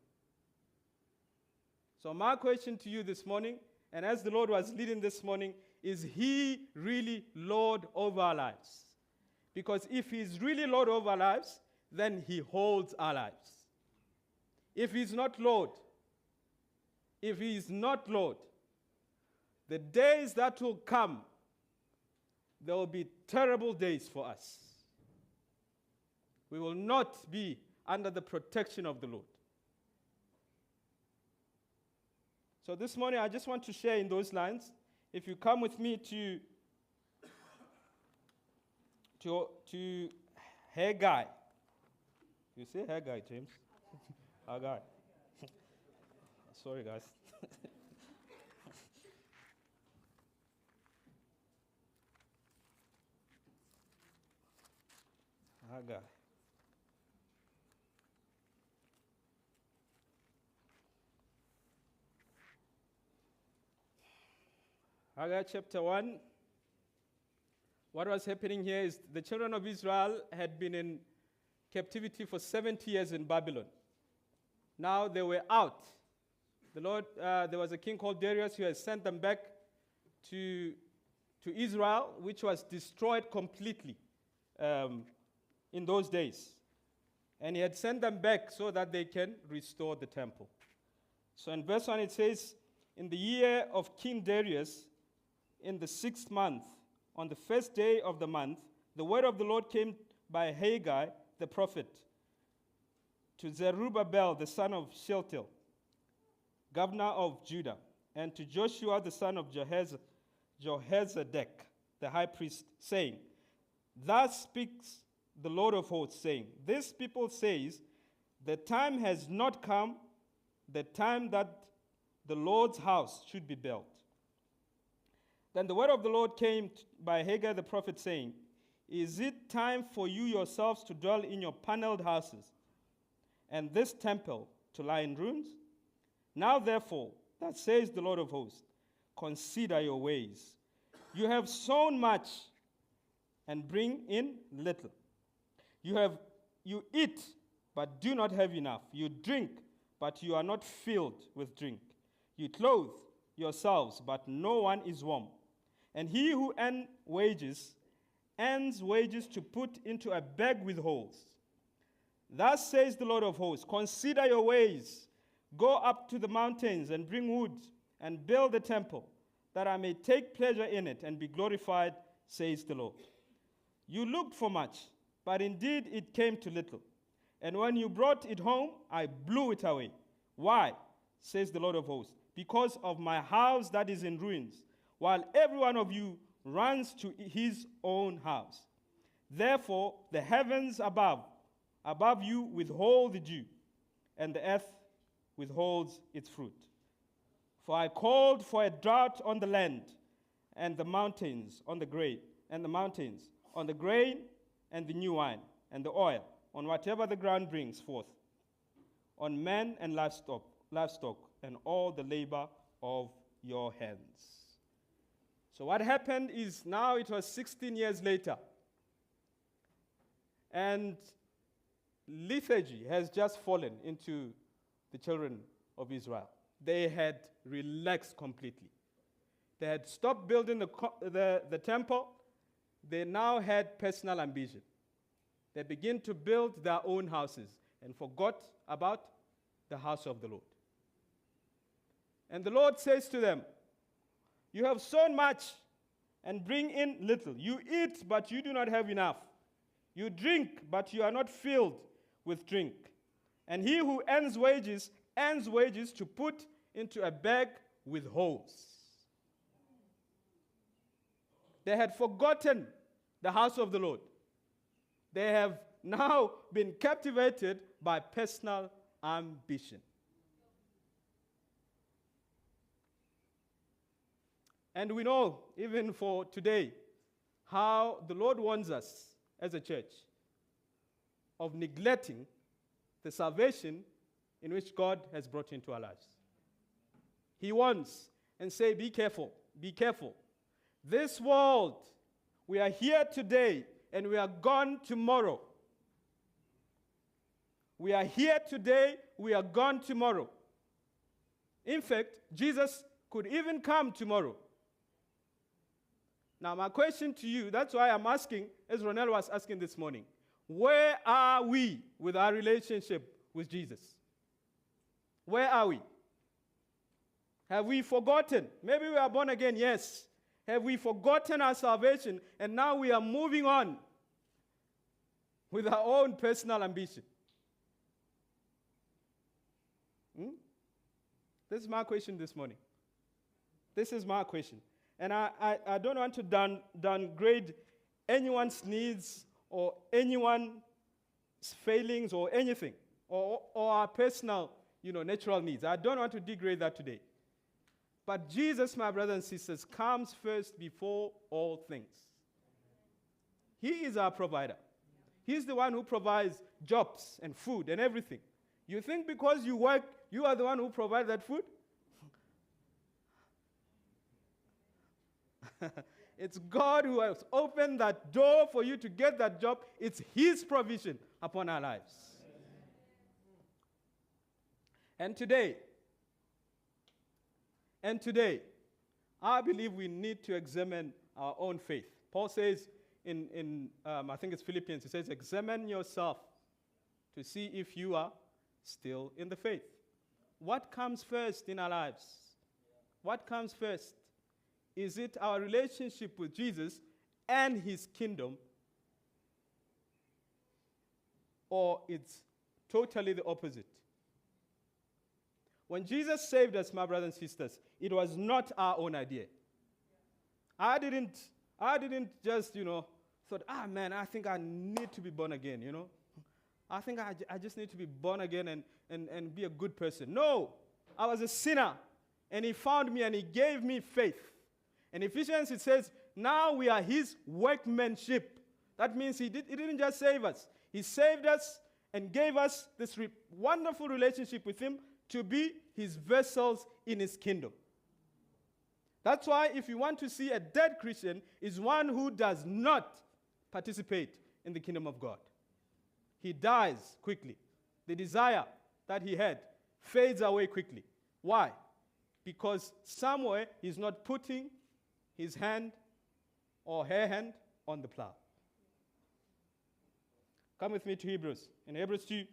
So my question to you this morning, and as the Lord was leading this morning, is he really Lord over our lives? Because if he's really Lord of our lives, then he holds our lives. If he's not Lord, the days that will come, there will be terrible days for us. We will not be under the protection of the Lord. So this morning, I just want to share in those lines. If you come with me to Haggai. You say Haggai, James? Haggai. Sorry, guys. Haggai. Haggai chapter 1. What was happening here is the children of Israel had been in captivity for 70 years in Babylon. Now they were out. There was a king called Darius who had sent them back to Israel, which was destroyed completely in those days. And he had sent them back so that they can restore the temple. So in verse 1 it says, in the year of King Darius, in the 6th month, on the first day of the month, the word of the Lord came by Haggai the prophet to Zerubbabel the son of Shealtiel, governor of Judah, and to Joshua the son of Jehozadak, the high priest, saying, thus speaks the Lord of hosts, saying, this people says, the time has not come, the time that the Lord's house should be built. Then the word of the Lord came by Haggai the prophet, saying, is it time for you yourselves to dwell in your paneled houses, and this temple to lie in ruins? Now therefore, that says the Lord of hosts, consider your ways. You have sown much and bring in little. You eat, but do not have enough. You drink, but you are not filled with drink. You clothe yourselves, but no one is warm. And he who earns wages to put into a bag with holes. Thus says the Lord of hosts, consider your ways. Go up to the mountains and bring wood and build a temple, that I may take pleasure in it and be glorified, says the Lord. You looked for much, but indeed it came to little. And when you brought it home, I blew it away. Why? Says the Lord of hosts. Because of my house that is in ruins, while every one of you runs to his own house. Therefore, the heavens above you withhold the dew, and the earth withholds its fruit. For I called for a drought on the land, and the mountains on the grain, and the mountains on the grain and the new wine, and the oil, on whatever the ground brings forth, on men and livestock, and all the labor of your hands. So what happened is, now it was 16 years later, and lethargy has just fallen into the children of Israel. They had relaxed completely. They had stopped building the temple. They now had personal ambition. They began to build their own houses and forgot about the house of the Lord. And the Lord says to them, you have sown much and bring in little. You eat, but you do not have enough. You drink, but you are not filled with drink. And he who earns wages to put into a bag with holes. They had forgotten the house of the Lord. They have now been captivated by personal ambition. And we know, even for today, how the Lord warns us as a church of neglecting the salvation in which God has brought into our lives. He warns and says, be careful, be careful. This world, we are here today and we are gone tomorrow. We are here today, we are gone tomorrow. In fact, Jesus could even come tomorrow. Now, my question to you, that's why I'm asking, as Ronel was asking this morning, where are we with our relationship with Jesus? Where are we? Have we forgotten? Maybe we are born again, yes. Have we forgotten our salvation and now we are moving on with our own personal ambition? This is my question this morning. This is my question. And I don't want to downgrade anyone's needs or anyone's failings or anything, or our personal, natural needs. I don't want to degrade that today. But Jesus, my brothers and sisters, comes first before all things. He is our provider. He's the one who provides jobs and food and everything. You think because you work, you are the one who provides that food? It's God who has opened that door for you to get that job. It's His provision upon our lives. And today, I believe we need to examine our own faith. Paul says in I think it's Philippians, he says, examine yourself to see if you are still in the faith. What comes first in our lives? What comes first? Is it our relationship with Jesus and His kingdom? Or it's totally the opposite? When Jesus saved us, my brothers and sisters, it was not our own idea. I didn't just, thought, man, I think I need to be born again, I think I just need to be born again and be a good person. No, I was a sinner, and He found me and He gave me faith. In Ephesians, it says, now we are His workmanship. That means He didn't just save us. He saved us and gave us this wonderful relationship with Him to be His vessels in His kingdom. That's why if you want to see a dead Christian, is one who does not participate in the kingdom of God. He dies quickly. The desire that he had fades away quickly. Why? Because somewhere he's not putting his hand or her hand on the plow. Come with me to Hebrews. In Hebrews 2, you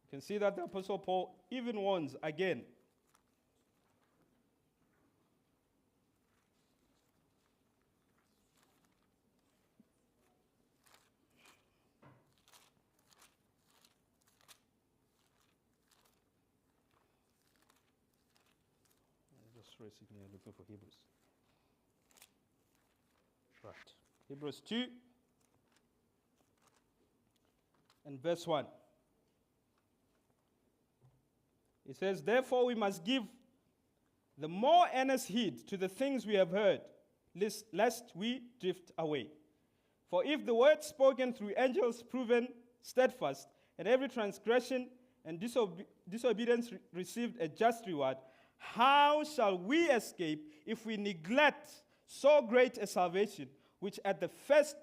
can see that the Apostle Paul even warns again. I'm just racing here looking for Hebrews. Right. Hebrews 2 and verse 1. It says, therefore we must give the more earnest heed to the things we have heard, lest we drift away. For if the word spoken through angels proven steadfast, and every transgression and disobedience received a just reward, how shall we escape if we neglect so great a salvation, which at the first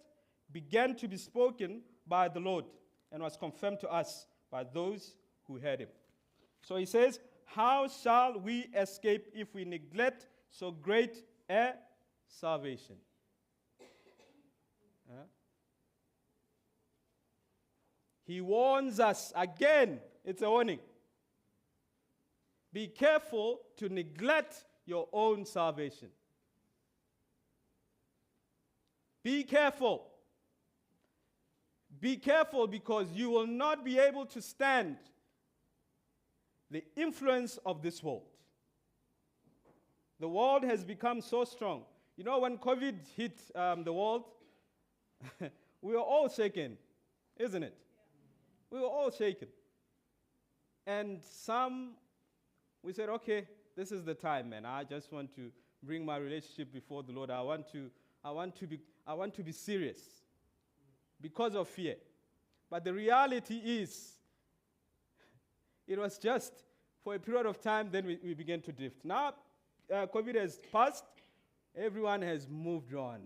began to be spoken by the Lord, and was confirmed to us by those who heard Him? So he says, how shall we escape if we neglect so great a salvation? He warns us again. It's a warning. Be careful to neglect your own salvation. Be careful. Be careful, because you will not be able to stand the influence of this world. The world has become so strong. You know, when COVID hit the world, we were all shaken, isn't it? We were all shaken. And we said, okay, this is the time, man. I just want to bring my relationship before the Lord. I want to be serious because of fear. But the reality is, it was just for a period of time, then we began to drift. Now, COVID has passed. Everyone has moved on.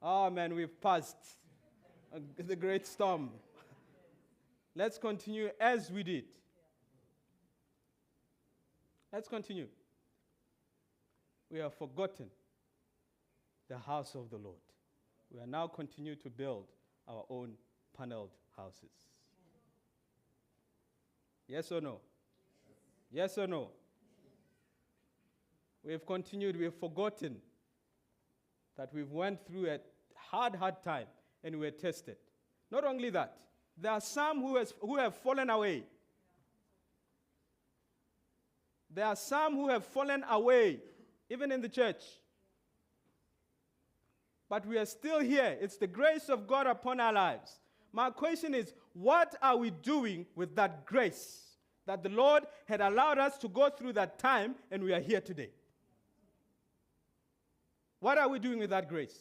Oh man, we've passed the great storm. Let's continue as we did. Let's continue. We have forgotten the house of the Lord. We are now continue to build our own paneled houses. Yes or no? Yes or no? We have continued, we have forgotten that we've went through a hard time and we were tested. Not only that, there are some who have fallen away. There are some who have fallen away, even in the church. But we are still here. It's the grace of God upon our lives. My question is, what are we doing with that grace that the Lord had allowed us to go through that time and we are here today? What are we doing with that grace?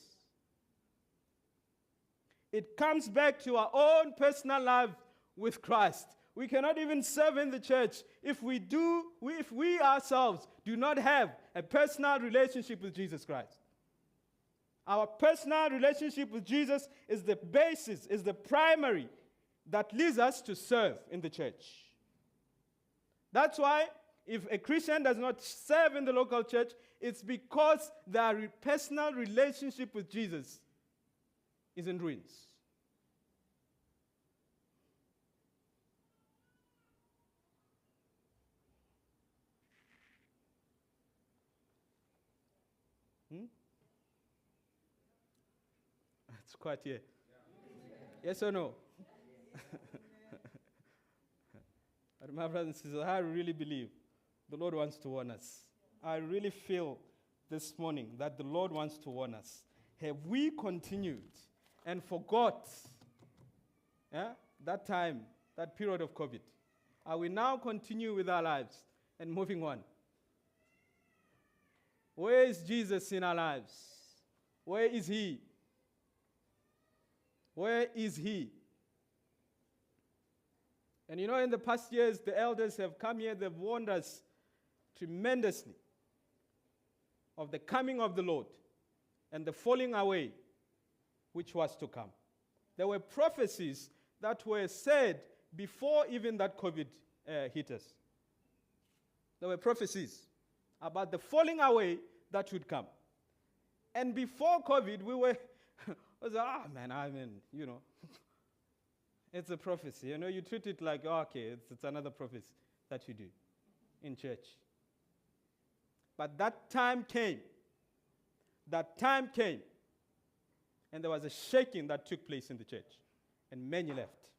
It comes back to our own personal life with Christ. We cannot even serve in the church if we ourselves do not have a personal relationship with Jesus Christ. Our personal relationship with Jesus is the basis, is the primary that leads us to serve in the church. That's why if a Christian does not serve in the local church, it's because their personal relationship with Jesus is in ruins. It's quite here. Yes or no? But my brothers and sisters, I really believe the Lord wants to warn us. I really feel this morning that the Lord wants to warn us. Have we continued and forgot that time, that period of COVID? Are we now continue with our lives and moving on? Where is Jesus in our lives? Where is He? Where is He? And you know, in the past years, the elders have come here, they've warned us tremendously of the coming of the Lord and the falling away which was to come. There were prophecies that were said before even that COVID hit us. There were prophecies about the falling away that would come. And before COVID, we were, it's a prophecy. You know, you treat it like, it's another prophecy that you do in church. But that time came. And there was a shaking that took place in the church. And many left.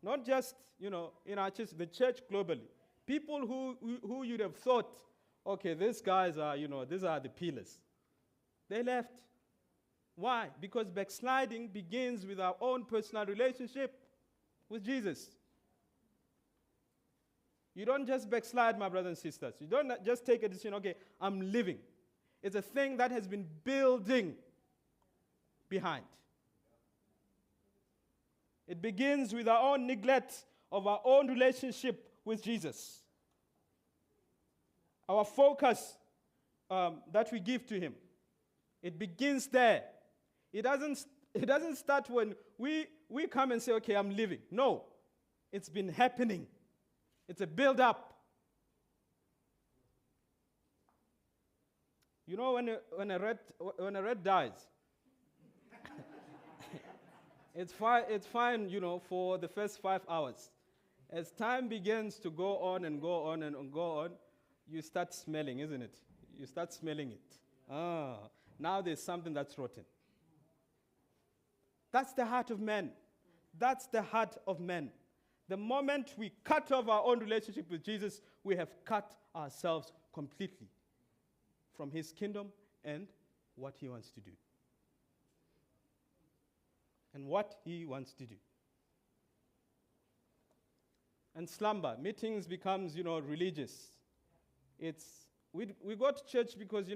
Not just, in our church, the church globally. People who you'd have thought, these guys are, these are the pillars. They left. Why? Because backsliding begins with our own personal relationship with Jesus. You don't just backslide, my brothers and sisters. You don't just take a decision, I'm living. It's a thing that has been building behind. It begins with our own neglect of our own relationship with Jesus. Our focus that we give to Him. It begins there. It doesn't start when we come and say, I'm living. No. It's been happening. It's a build-up. You know, when a rat dies, it's fine, for the first 5 hours. As time begins to go on and go on and go on, you start smelling, isn't it? You start smelling it. Now there's something that's rotten. That's the heart of man. That's the heart of man. The moment we cut off our own relationship with Jesus, we have cut ourselves completely from His kingdom and what He wants to do. And what He wants to do. And slumber, meetings becomes, religious. We go to church because,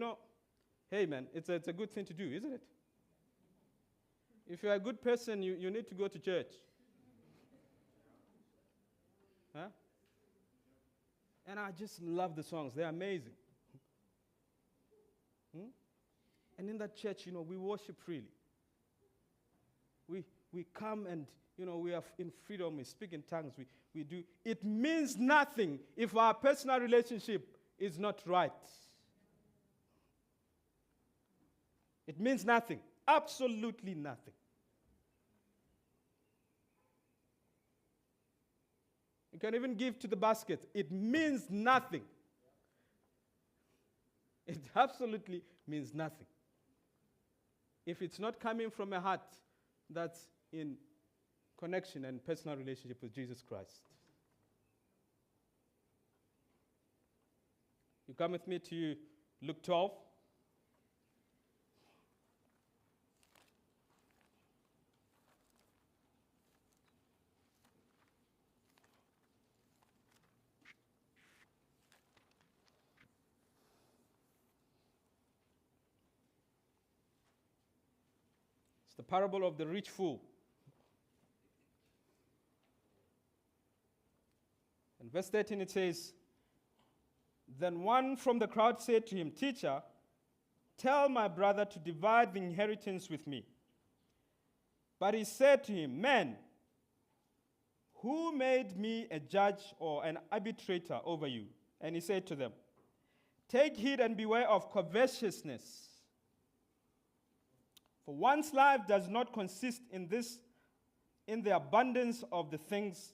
hey man, it's a good thing to do, isn't it? If you're a good person, you need to go to church. Huh? And I just love the songs. They're amazing. And in that church, we worship freely. We come and, we are in freedom, we speak in tongues, we do. It means nothing if our personal relationship is not right. It means nothing, absolutely nothing. You can even give to the basket. It means nothing. It absolutely means nothing if it's not coming from a heart that's in connection and personal relationship with Jesus Christ. You come with me to Luke 12. It's the parable of the rich fool. In verse 13 it says, "Then one from the crowd said to him, 'Teacher, tell my brother to divide the inheritance with me.' But he said to him, 'Man, who made me a judge or an arbitrator over you?' And he said to them, 'Take heed and beware of covetousness. For one's life does not consist in the abundance of the things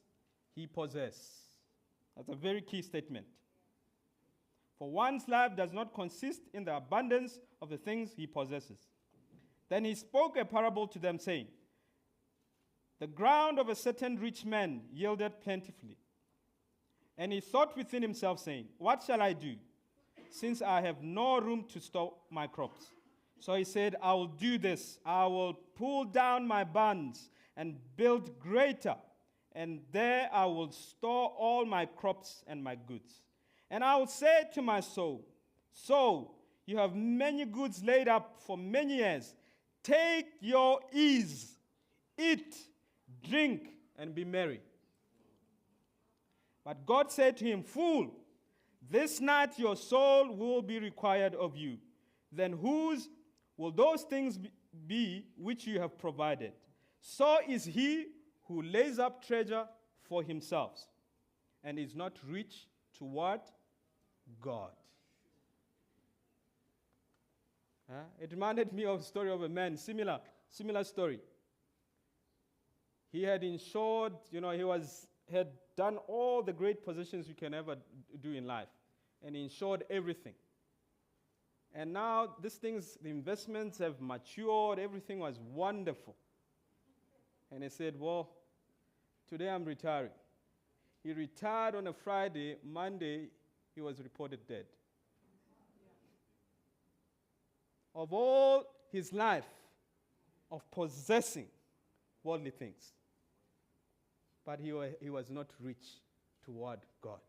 he possesses.'" That's a very key statement. For one's life does not consist in the abundance of the things he possesses. Then he spoke a parable to them, saying, "The ground of a certain rich man yielded plentifully. And he thought within himself, saying, 'What shall I do, since I have no room to store my crops?' So he said, 'I will do this. I will pull down my barns and build greater, and there I will store all my crops and my goods. And I will say to my soul, so you have many goods laid up for many years. Take your ease, eat, drink, and be merry.' But God said to him, 'Fool, this night your soul will be required of you. Then whose will those things be which you have provided? So is he who lays up treasure for himself and is not rich toward God.'" It reminded me of the story of a man, similar story. He had insured, he had done all the great positions you can ever do in life, and he insured everything. And now the investments have matured, everything was wonderful. And he said, "Well, today I'm retiring." He retired on a Friday. Monday, he was reported dead. Of all his life of possessing worldly things, but he was not rich toward God.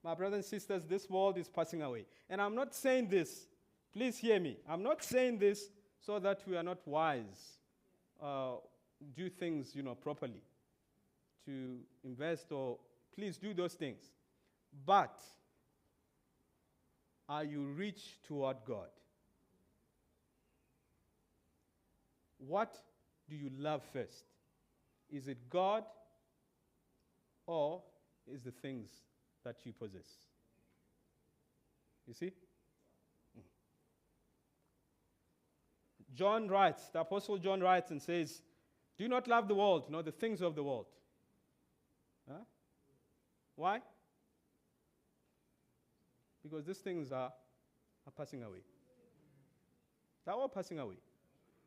My brothers and sisters, this world is passing away. And I'm not saying this, please hear me. I'm not saying this so that we are not wise, do things, properly, to invest or please do those things. But are you rich toward God? What do you love first? Is it God or is the things that you possess? You see? John writes, the Apostle John writes and says, "Do not love the world, nor the things of the world." Why? Because these things are passing away. They're all passing away.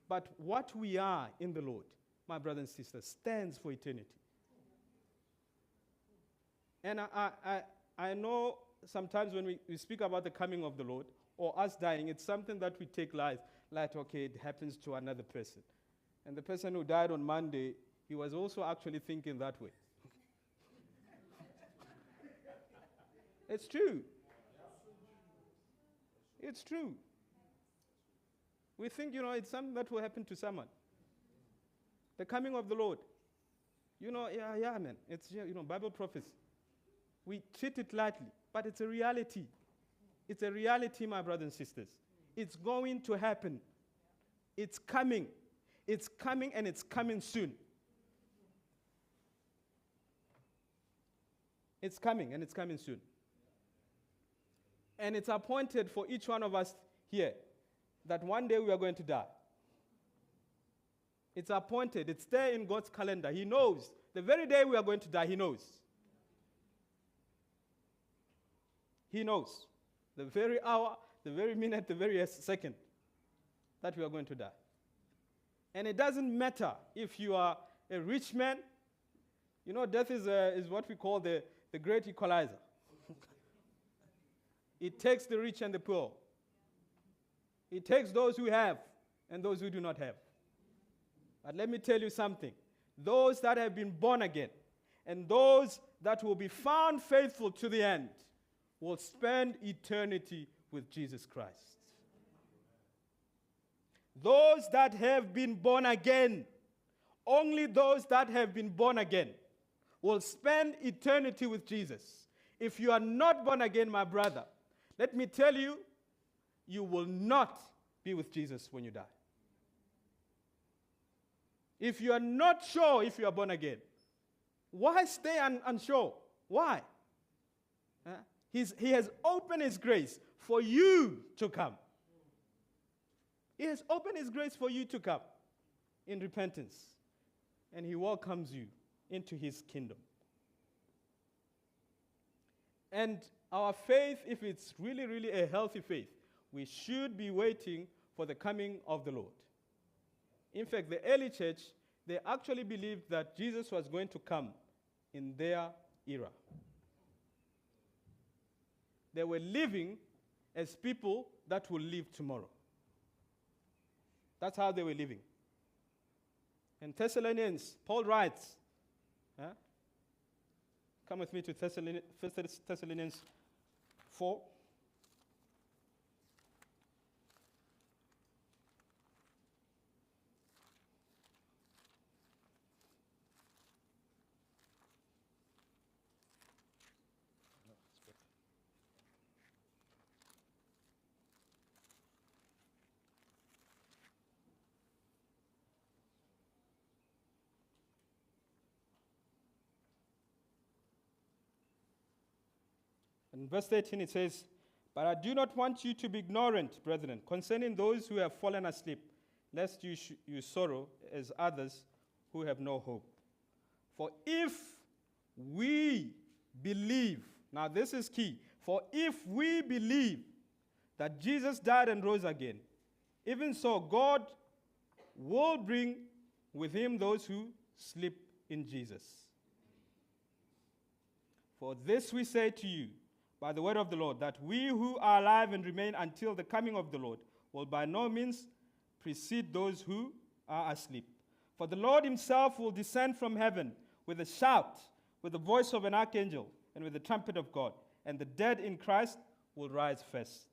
But what we are in the Lord, my brothers and sisters, stands for eternity. And I know sometimes when we speak about the coming of the Lord or us dying, it's something that we take light, okay, it happens to another person. And the person who died on Monday, he was also actually thinking that way. It's true. It's true. We think, it's something that will happen to someone. The coming of the Lord. Man. It's, Bible prophecy. We treat it lightly, but it's a reality. It's a reality, my brothers and sisters. It's going to happen. It's coming. It's coming, and it's coming soon. It's coming, and it's coming soon. And it's appointed for each one of us here that one day we are going to die. It's appointed. It's there in God's calendar. He knows. The very day we are going to die, He knows. He knows. The very hour, the very minute, the very second that we are going to die. And it doesn't matter if you are a rich man. You know, death is what we call the great equalizer. It takes the rich and the poor. It takes those who have and those who do not have. But let me tell you something. Those that have been born again and those that will be found faithful to the end will spend eternity with Jesus Christ. Those that have been born again, only those that have been born again will spend eternity with Jesus. If you are not born again, my brother, let me tell you, you will not be with Jesus when you die. If you are not sure if you are born again, why stay unsure? Why? He has opened His grace for you to come. He has opened His grace for you to come in repentance. And He welcomes you into His kingdom. And our faith, if it's really, really a healthy faith, we should be waiting for the coming of the Lord. In fact, the early church, they actually believed that Jesus was going to come in their era. They were living as people that will live tomorrow. That's how they were living. In Thessalonians, Paul writes, come with me to 1 Thessalonians 4. In verse 13 it says, "But I do not want you to be ignorant, brethren, concerning those who have fallen asleep, lest you sorrow as others who have no hope. For if we believe," now this is key, "for if we believe that Jesus died and rose again, even so God will bring with Him those who sleep in Jesus. For this we say to you, by the word of the Lord, that we who are alive and remain until the coming of the Lord will by no means precede those who are asleep. For the Lord Himself will descend from heaven with a shout, with the voice of an archangel, and with the trumpet of God, and the dead in Christ will rise first.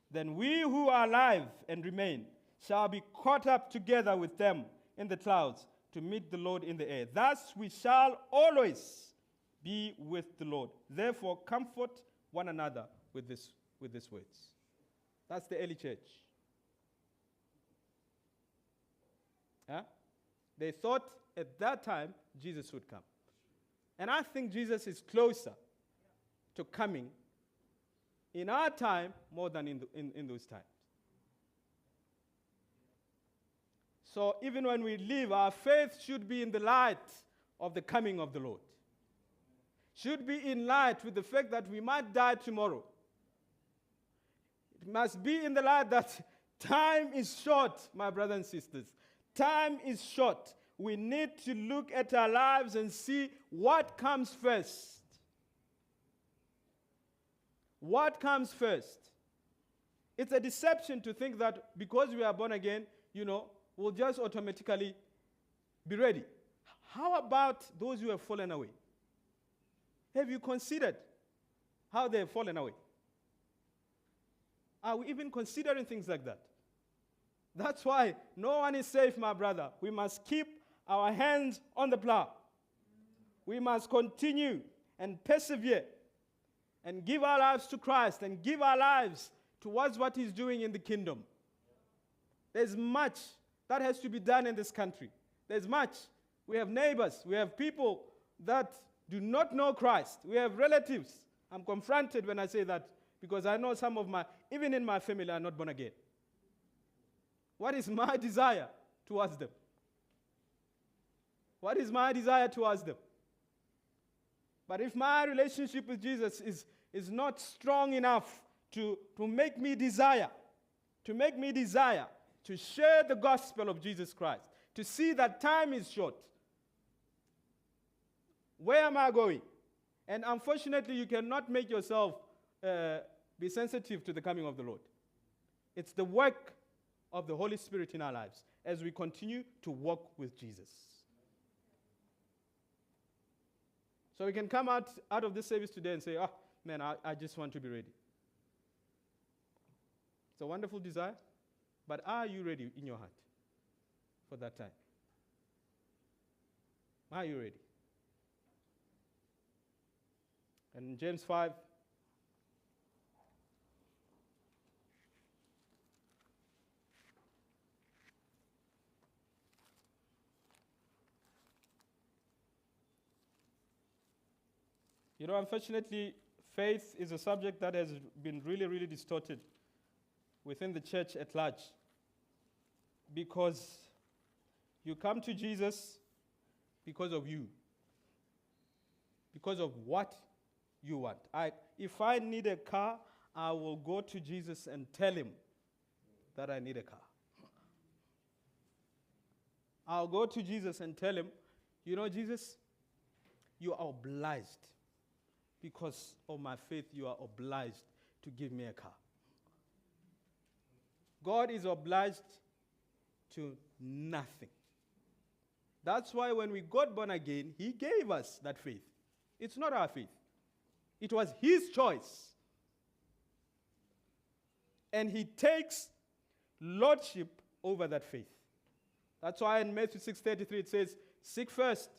Then we who are alive and remain shall be caught up together with them in the clouds to meet the Lord in the air. Thus we shall always be with the Lord. Therefore comfort one another with these words." That's the early church. They thought at that time Jesus would come. And I think Jesus is closer to coming in our time more than in those times. So even when we live, our faith should be in the light of the coming of the Lord. Should be in light with the fact that we might die tomorrow. It must be in the light that time is short, my brothers and sisters. Time is short. We need to look at our lives and see what comes first. What comes first? It's a deception to think that because we are born again, we'll just automatically be ready. How about those who have fallen away? Have you considered how they have fallen away? Are we even considering things like that? That's why no one is safe, my brother. We must keep our hands on the plow. We must continue and persevere and give our lives to Christ and give our lives towards what he's doing in the kingdom. There's much that has to be done in this country. There's much. We have neighbors. We have people that do not know Christ. We have relatives. I'm confronted when I say that because I know some of even in my family, are not born again. What is my desire towards them? What is my desire towards them? But if my relationship with Jesus is not strong enough to make me desire to share the gospel of Jesus Christ, to see that time is short, where am I going? And unfortunately, you cannot make yourself be sensitive to the coming of the Lord. It's the work of the Holy Spirit in our lives as we continue to walk with Jesus. So we can come out of this service today and say, oh, man, I just want to be ready. It's a wonderful desire, but are you ready in your heart for that time? Are you ready? And in James 5, unfortunately, faith is a subject that has been really, really distorted within the church at large. Because you come to Jesus because of you. Because of what you want. If I need a car, I will go to Jesus and tell him that I need a car. I'll go to Jesus and tell him, Jesus, you are obliged. Because of my faith, you are obliged to give me a car. God is obliged to nothing. That's why when we got born again, he gave us that faith. It's not our faith. It was his choice. And he takes lordship over that faith. That's why in Matthew 6:33 it says, seek first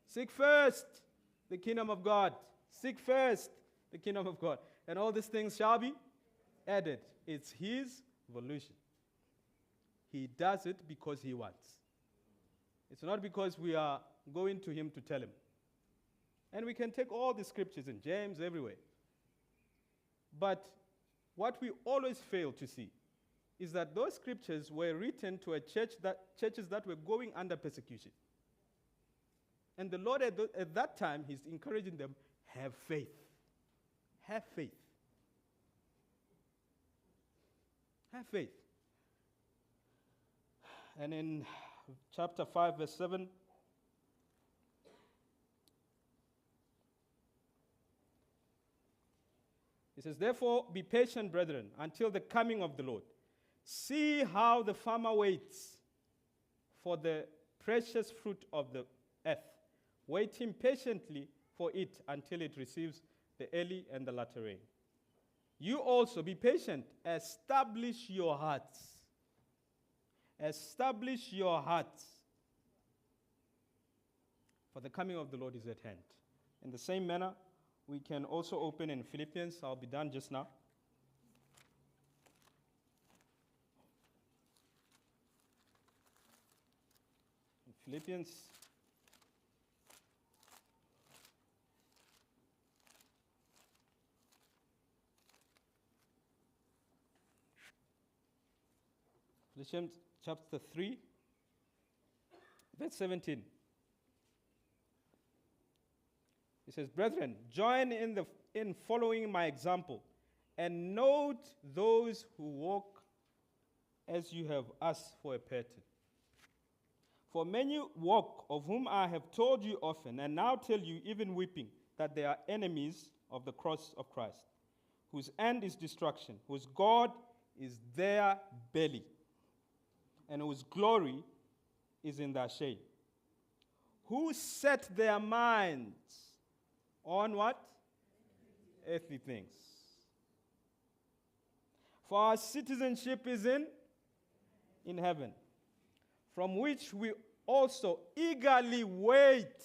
the kingdom of God. Seek first the kingdom of God. And all these things shall be added. It's his volition. He does it because he wants. It's not because we are going to him to tell him. And we can take all the scriptures in James, everywhere. But what we always fail to see is that those scriptures were written to churches that were going under persecution. And the Lord at that time, he's encouraging them, have faith. Have faith. Have faith. And in chapter 5, verse 7, it says, therefore, be patient, brethren, until the coming of the Lord. See how the farmer waits for the precious fruit of the earth, waiting patiently for it until it receives the early and the latter rain. You also be patient. Establish your hearts. Establish your hearts. For the coming of the Lord is at hand. In the same manner, we can also open in Philippians. I'll be done just now. In Philippians chapter 3, verse 17. It says, brethren, join in following my example, and note those who walk as you have us for a pattern. For many walk, of whom I have told you often, and now tell you, even weeping, that they are enemies of the cross of Christ, whose end is destruction, whose God is their belly, and whose glory is in their shame, who set their minds on what? Earthly things. For our citizenship is in heaven, from which we also eagerly wait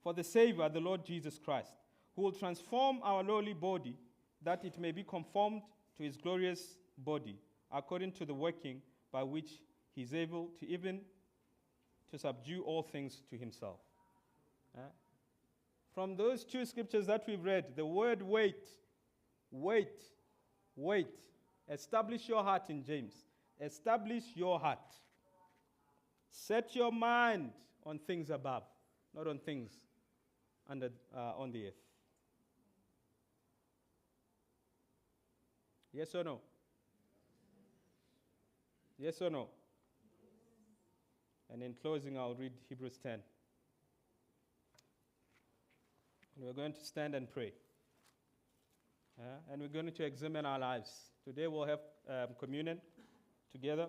for the Savior, the Lord Jesus Christ, who will transform our lowly body, that it may be conformed to his glorious body, according to the working by which he is able to even to subdue all things to himself. From those two scriptures that we've read, the word wait, establish your heart in James. Establish your heart. Set your mind on things above, not on things on the earth. Yes or no? Yes or no? And in closing, I'll read Hebrews 10. And we're going to stand and pray. And we're going to examine our lives. Today we'll have communion together.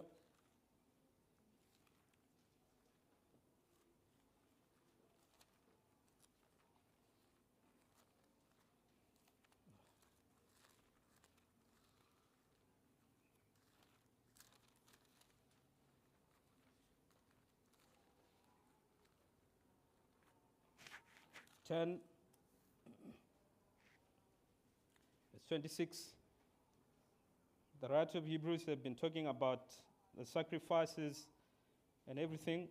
Verse 26. The writer of Hebrews have been talking about the sacrifices and everything.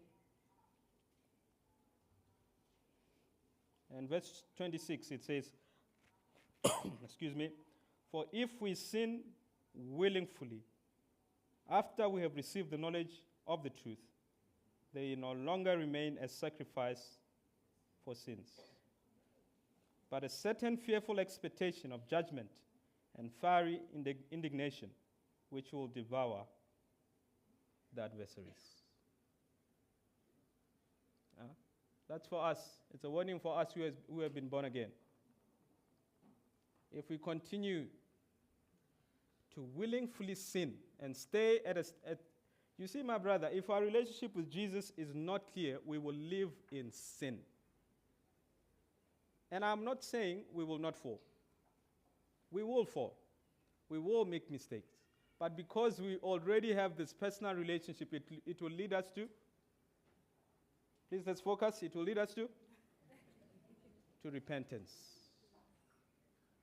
And verse 26, it says, excuse me, for if we sin willingly, after we have received the knowledge of the truth, they no longer remain as sacrifice for sins, but a certain fearful expectation of judgment and fiery indignation, which will devour the adversaries. That's for us. It's a warning for us who have been born again. If we continue to willingly sin and stay you see, my brother, if our relationship with Jesus is not clear, we will live in sin. And I'm not saying we will not fall. We will fall. We will make mistakes. But because we already have this personal relationship, it will lead us to, please let's focus, it will lead us to repentance.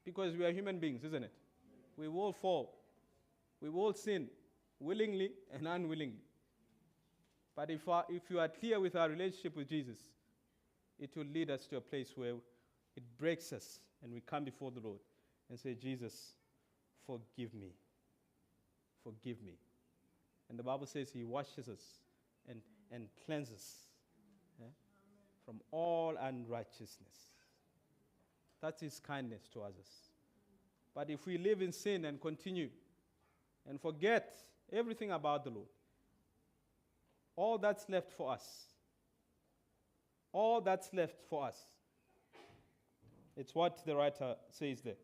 Because we are human beings, isn't it? We will fall. We will sin, willingly and unwillingly. But if you are clear with our relationship with Jesus, it will lead us to a place where it breaks us and we come before the Lord and say, Jesus, forgive me. Forgive me. And the Bible says he washes us and cleanses from all unrighteousness. That's his kindness to others. But if we live in sin and continue and forget everything about the Lord, all that's left for us, it's what the writer says there.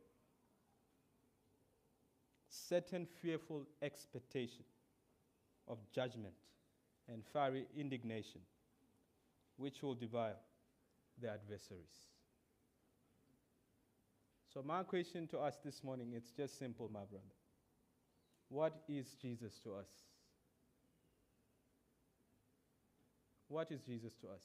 Certain fearful expectation of judgment and fiery indignation, which will devour the adversaries. So my question to us this morning, it's just simple, my brother. What is Jesus to us? What is Jesus to us?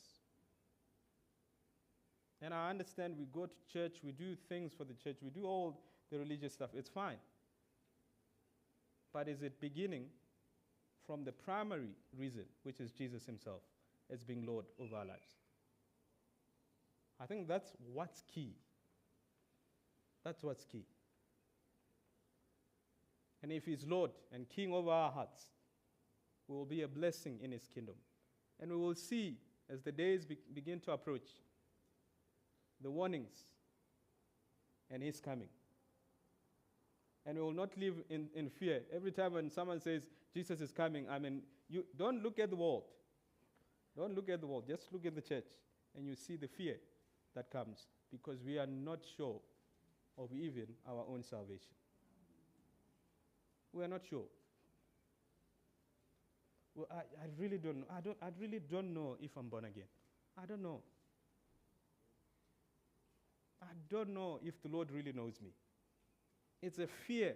And I understand we go to church, we do things for the church, we do all the religious stuff. It's fine. But is it beginning from the primary reason, which is Jesus himself as being Lord of our lives? I think that's what's key. That's what's key. And if he's Lord and King over our hearts, we will be a blessing in his kingdom. And we will see, as the days begin to approach, the warnings and his coming. And we will not live in fear. Every time when someone says, Jesus is coming, you don't look at the world. Don't look at the world. Just look at the church. And you see the fear that comes because we are not sure of even our own salvation. We are not sure. Well, I really don't know. I really don't know if I'm born again. I don't know. I don't know if the Lord really knows me. It's a fear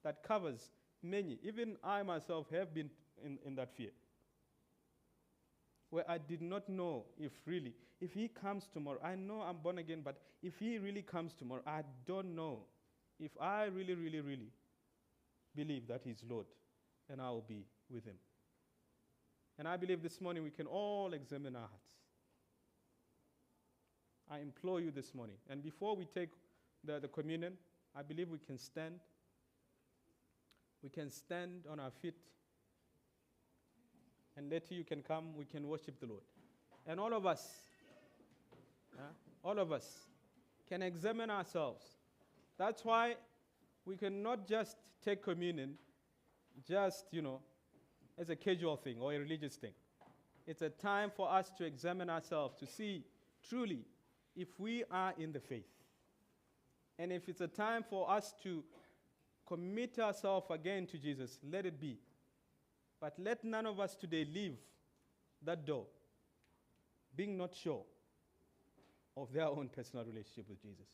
that covers many. Even I myself have been in that fear. where I did not know if he comes tomorrow, I know I'm born again, but if he really comes tomorrow, I don't know if I really, really, really believe that he's Lord and I will be with him. And I believe this morning we can all examine our hearts. I implore you this morning. And before we take the communion, I believe we can stand. We can stand on our feet. And later you can come, we can worship the Lord. And all of us can examine ourselves. That's why we cannot just take communion just, as a casual thing or a religious thing. It's a time for us to examine ourselves, to see truly if we are in the faith. And if it's a time for us to commit ourselves again to Jesus, let it be. But let none of us today leave that door being not sure of their own personal relationship with Jesus.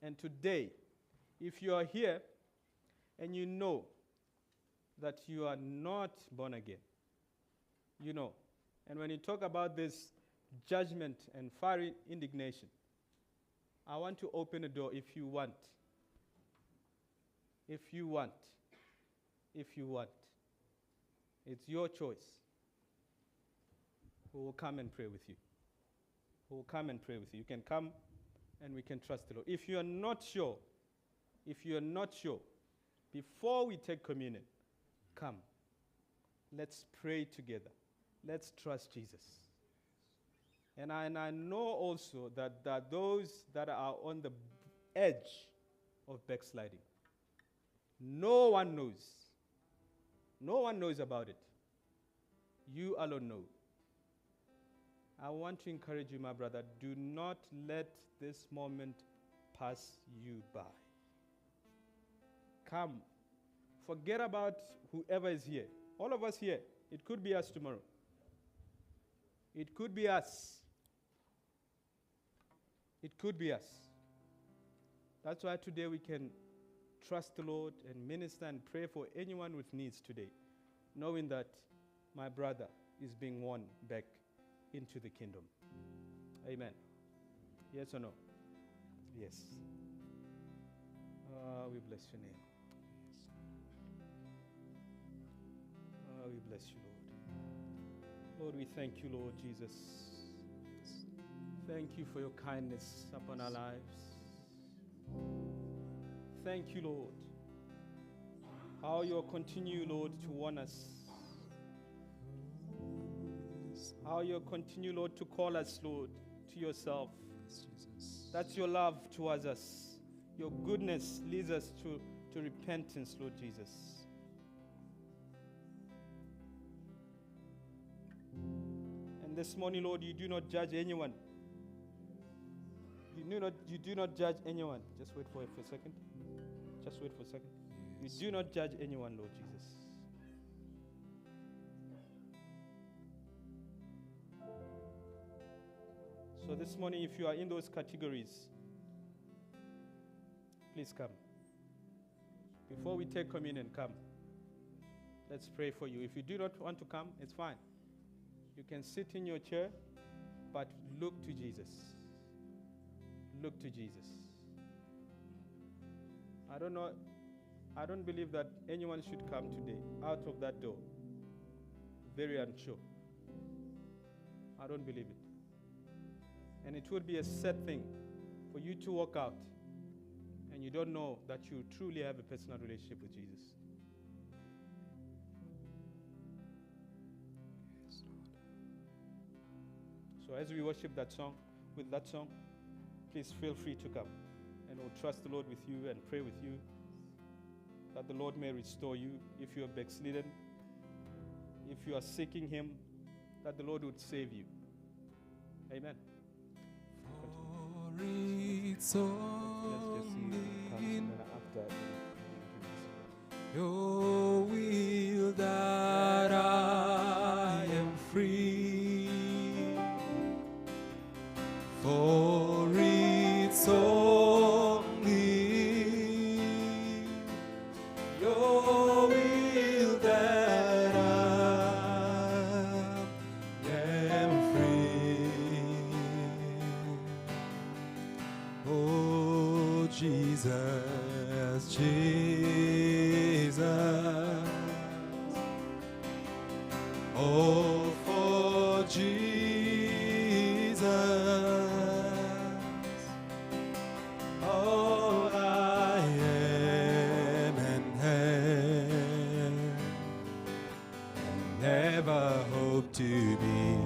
And today, if you are here and you know that you are not born again, and when you talk about this judgment and fiery indignation, I want to open a door if you want. If you want. It's your choice. We will come and pray with you. You can come and we can trust the Lord. If you are not sure, before we take communion, come. Let's pray together. Let's trust Jesus. And I know also that those that are on the edge of backsliding, no one knows. No one knows about it. You alone know. I want to encourage you, my brother, do not let this moment pass you by. Come. Forget about whoever is here. All of us here. It could be us tomorrow. It could be us. It could be us. That's why today we can trust the Lord and minister and pray for anyone with needs today, knowing that my brother is being won back into the kingdom. Amen. Yes or no? Yes. We bless your name. We bless you, Lord. Lord, we thank you, Lord Jesus. Thank you for your kindness upon our lives. Thank you, Lord, how you continue, Lord, to warn us. How you continue, Lord, to call us, Lord, to yourself. That's your love towards us. Your goodness leads us to repentance, Lord Jesus. And this morning, Lord, you do not judge anyone. You do not judge anyone. Just wait for a second. Just wait for a second. You do not judge anyone, Lord Jesus. So this morning, if you are in those categories, please come. Before we take communion, come. Let's pray for you. If you do not want to come, it's fine. You can sit in your chair, but look to Jesus. Look to Jesus. I don't believe that anyone should come today out of that door very unsure. I don't believe it. And it would be a sad thing for you to walk out and you don't know that you truly have a personal relationship with Jesus. Yes, Lord. So as we worship that song, with that song, please feel free to come. And we'll trust the Lord with you and pray with you that the Lord may restore you if you are backslidden, if you are seeking Him, that the Lord would save you. Amen. For it's only your will that I am free. For it's only your will that I am Jesus. All for Jesus. All I am and have, and never hope to be.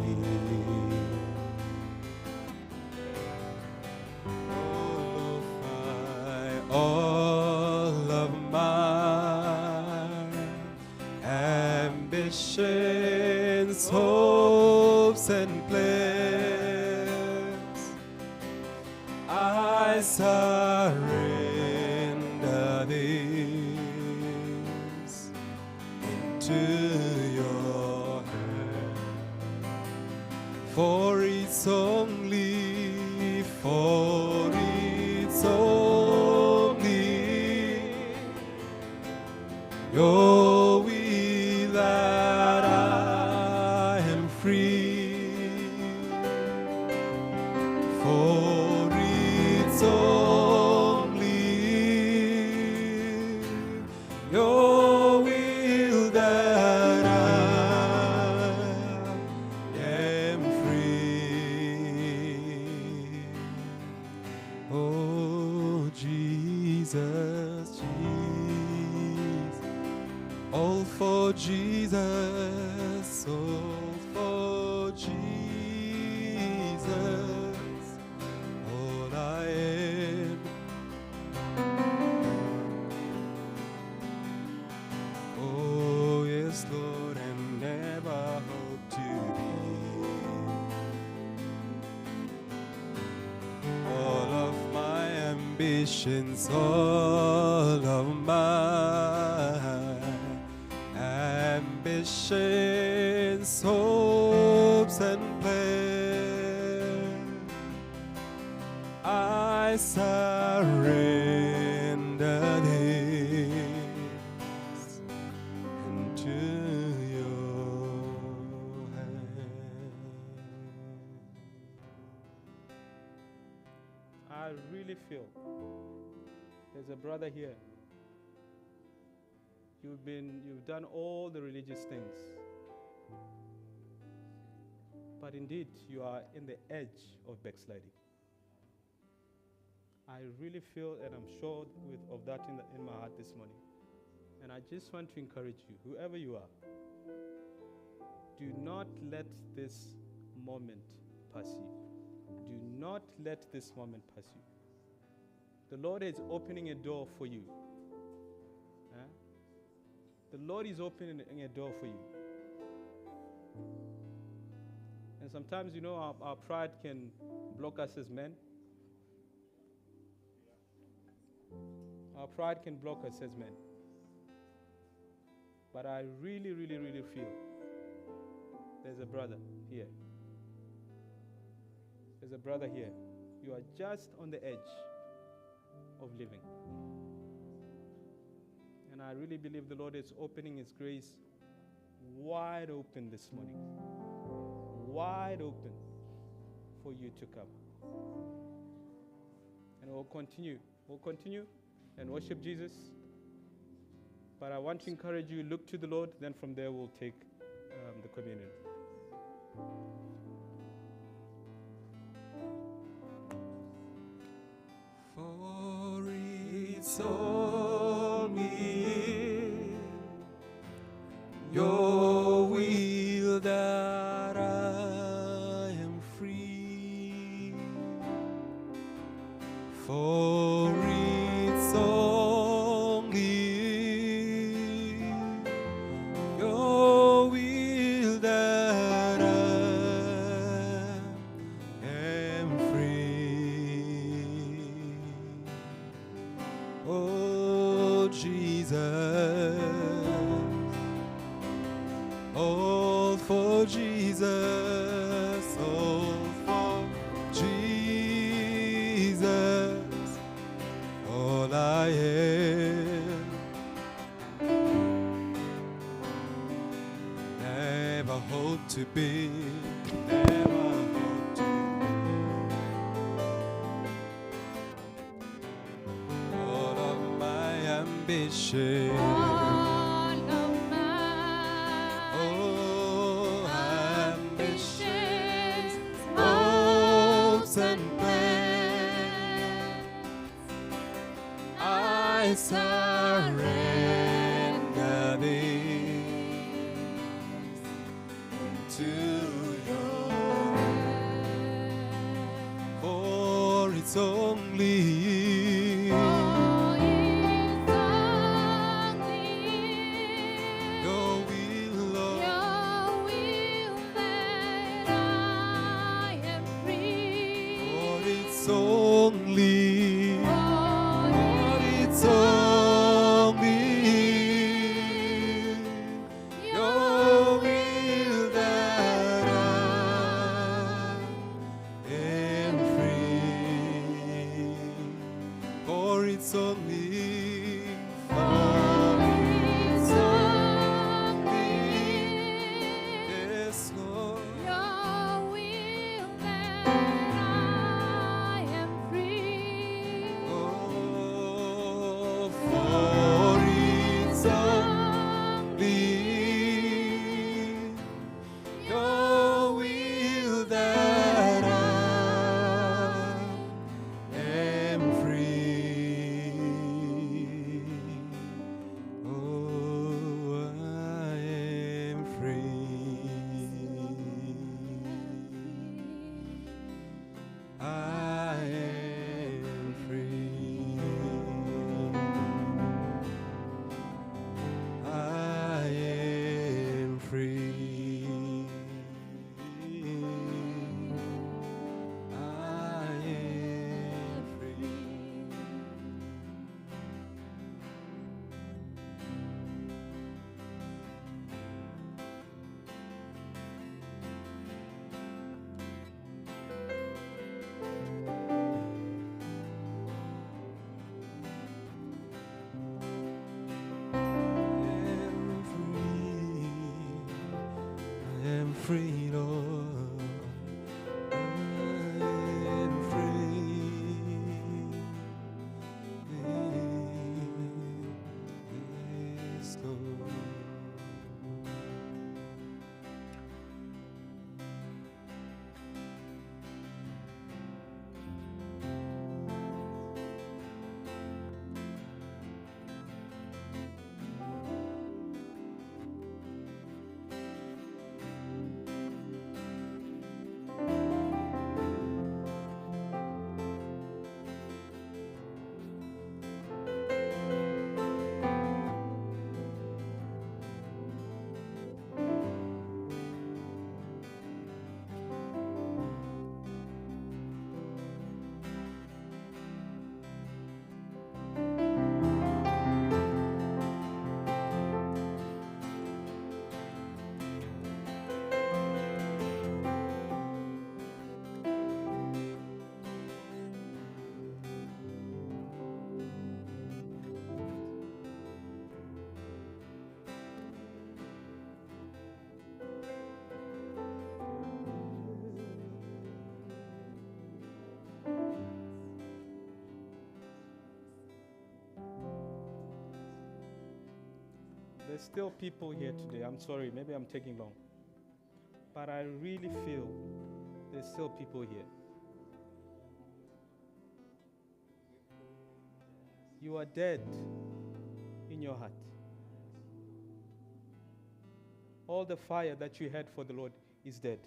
All of my ambitions, hopes, and plans, I surrender these into your hand. For it's only, for it's only your will that I am free. For it's only your will that I am free. Oh Jesus, Jesus, all for Jesus, all for Jesus, all I am. Oh yes, Lord, and never hope to be. All of my ambitions, all of my ambitions, hopes, and plans, I surrender these into your hand. I really feel there's a brother here. You've done all the religious things, but indeed you are in the edge of backsliding. I really feel, and I'm sure of that in my heart this morning. And I just want to encourage you, whoever you are, do not let this moment pass you. Do not let this moment pass you. The Lord is opening a door for you. Huh? The Lord is opening a door for you. And sometimes, our pride can block us as men. Our pride can block us as men. But I really, really, really feel there's a brother here. There's a brother here. You are just on the edge of living. And I really believe the Lord is opening His grace wide open this morning. Wide open for you to come. And we'll continue. We'll continue and worship Jesus. But I want to encourage you, look to the Lord, then from there we'll take the communion. For it's only your will that I am free. For it's only your will that I am free. Oh Jesus, all for Jesus, all for Jesus, all I am. Never hope to be, never hope to be. ambition. All of my Oh, ambitions, hopes and plans, I surrender these to your hand. For it's only for it's only your will, Lord. your will that I am free. For it's only, For for it's only your will that I am free. For it's only, for it's only, yes, Lord. your will that I am free. Oh, for it's only your will that I am free. Oh, I am free. I am free. I am free. I am free. I am free, Lord. I am free. Yes, Lord. There's still people here today. I'm sorry, maybe I'm taking long. But I really feel there's still people here. You are dead in your heart. All the fire that you had for the Lord is dead.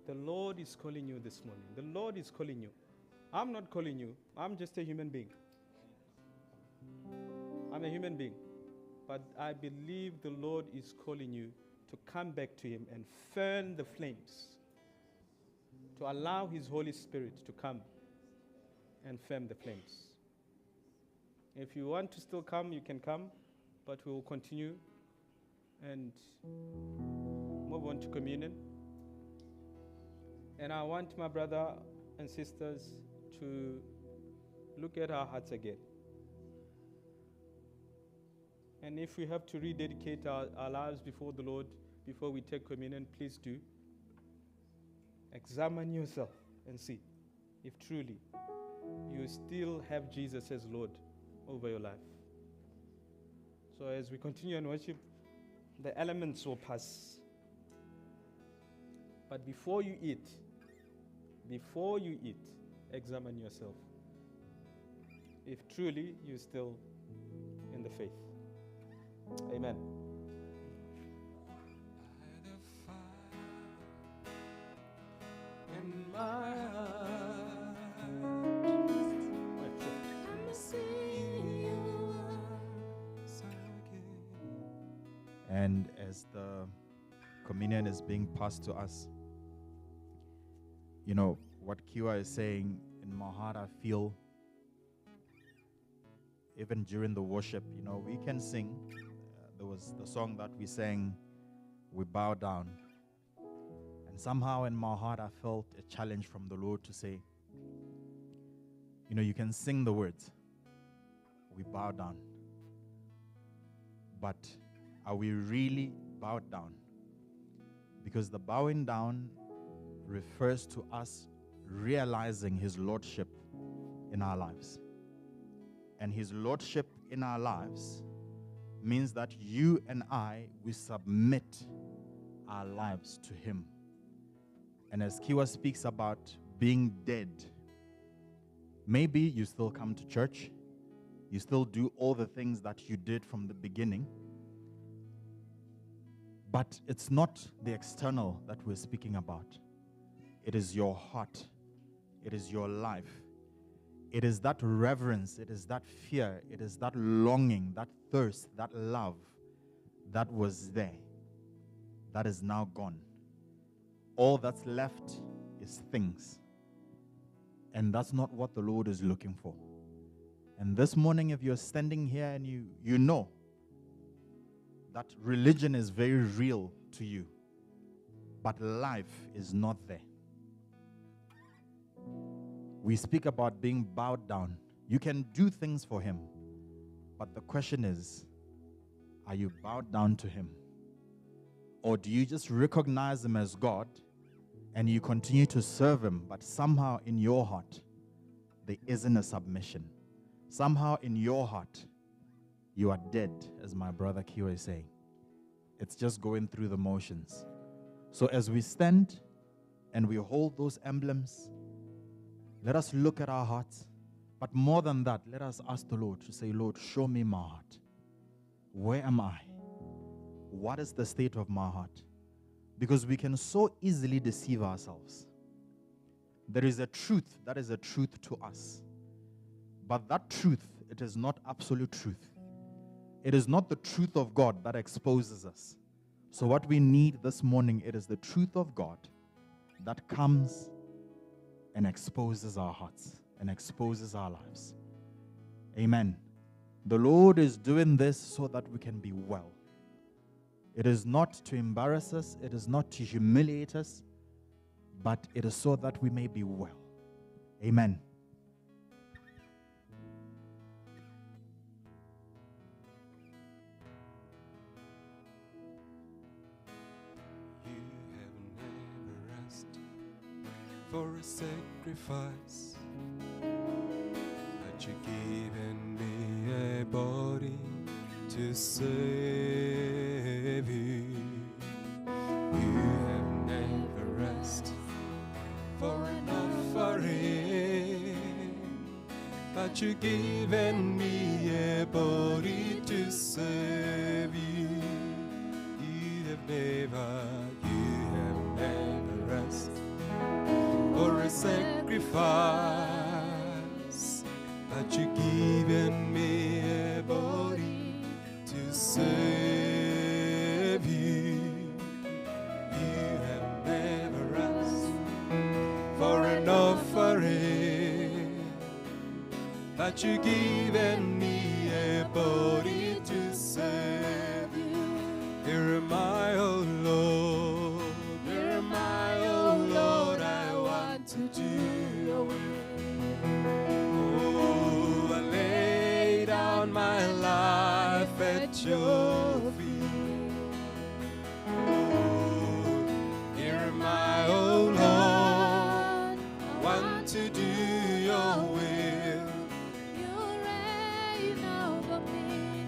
The Lord is calling you this morning. The Lord is calling you. I'm not calling you. I'm just a human being. I'm a human being. But I believe the Lord is calling you to come back to Him and fan the flames. To allow His Holy Spirit to come and fan the flames. If you want to still come, you can come. But we will continue and move on to communion. And I want my brother and sisters to look at our hearts again. And if we have to rededicate our lives before the Lord, before we take communion, please do. Examine yourself and see if truly you still have Jesus as Lord over your life. So as we continue in worship, the elements will pass. But before you eat, examine yourself. If truly you're still in the faith. Amen. In my heart, I'm seeing you once again. And as the communion is being passed to us, you know, what Khiwa is saying, in my heart I feel, even during the worship, you know, we can sing. There was the song that we sang, We Bow Down. And somehow in my heart I felt a challenge from the Lord to say, you know, you can sing the words, we bow down. But are we really bowed down? Because the bowing down refers to us realizing His Lordship in our lives. And His Lordship in our lives means that you and I, we submit our lives to Him. And as Khiwa speaks about being dead, maybe you still come to church, you still do all the things that you did from the beginning, but it's not the external that we're speaking about. It is your heart. It is your life. It is that reverence. It is that fear. It is that longing, that thirst, that love that was there, that is now gone. All that's left is things. And that's not what the Lord is looking for. And this morning, if you're standing here and you know that religion is very real to you, but life is not there. We speak about being bowed down. You can do things for Him, but the question is, are you bowed down to Him? Or do you just recognize Him as God and you continue to serve Him, but somehow in your heart, there isn't a submission? Somehow in your heart, you are dead, as my brother Khiwa is saying. It's just going through the motions. So as we stand and we hold those emblems, let us look at our hearts. But more than that, let us ask the Lord to say, Lord, show me my heart. Where am I? What is the state of my heart? Because we can so easily deceive ourselves. There is a truth that is a truth to us. But that truth, it is not absolute truth. It is not the truth of God that exposes us. So what we need this morning, it is the truth of God that comes and exposes our hearts and exposes our lives. Amen. The Lord is doing this so that we can be well. It is not to embarrass us. It is not to humiliate us. But it is so that we may be well. Amen. You have never asked for a sacrifice, but you've given me a body to save you. You have never asked for an offering, but you've given me a body to save you. You have never asked for a sacrifice, but you've given me a body to save you. You have never asked for an offering, but you've given me a body to save you. Here am I, oh Lord. Here am I, oh Lord. I want to do your will. Oh, I lay down my life at your feet. Oh, here am I, oh Lord. I want to do your will. You reign over me.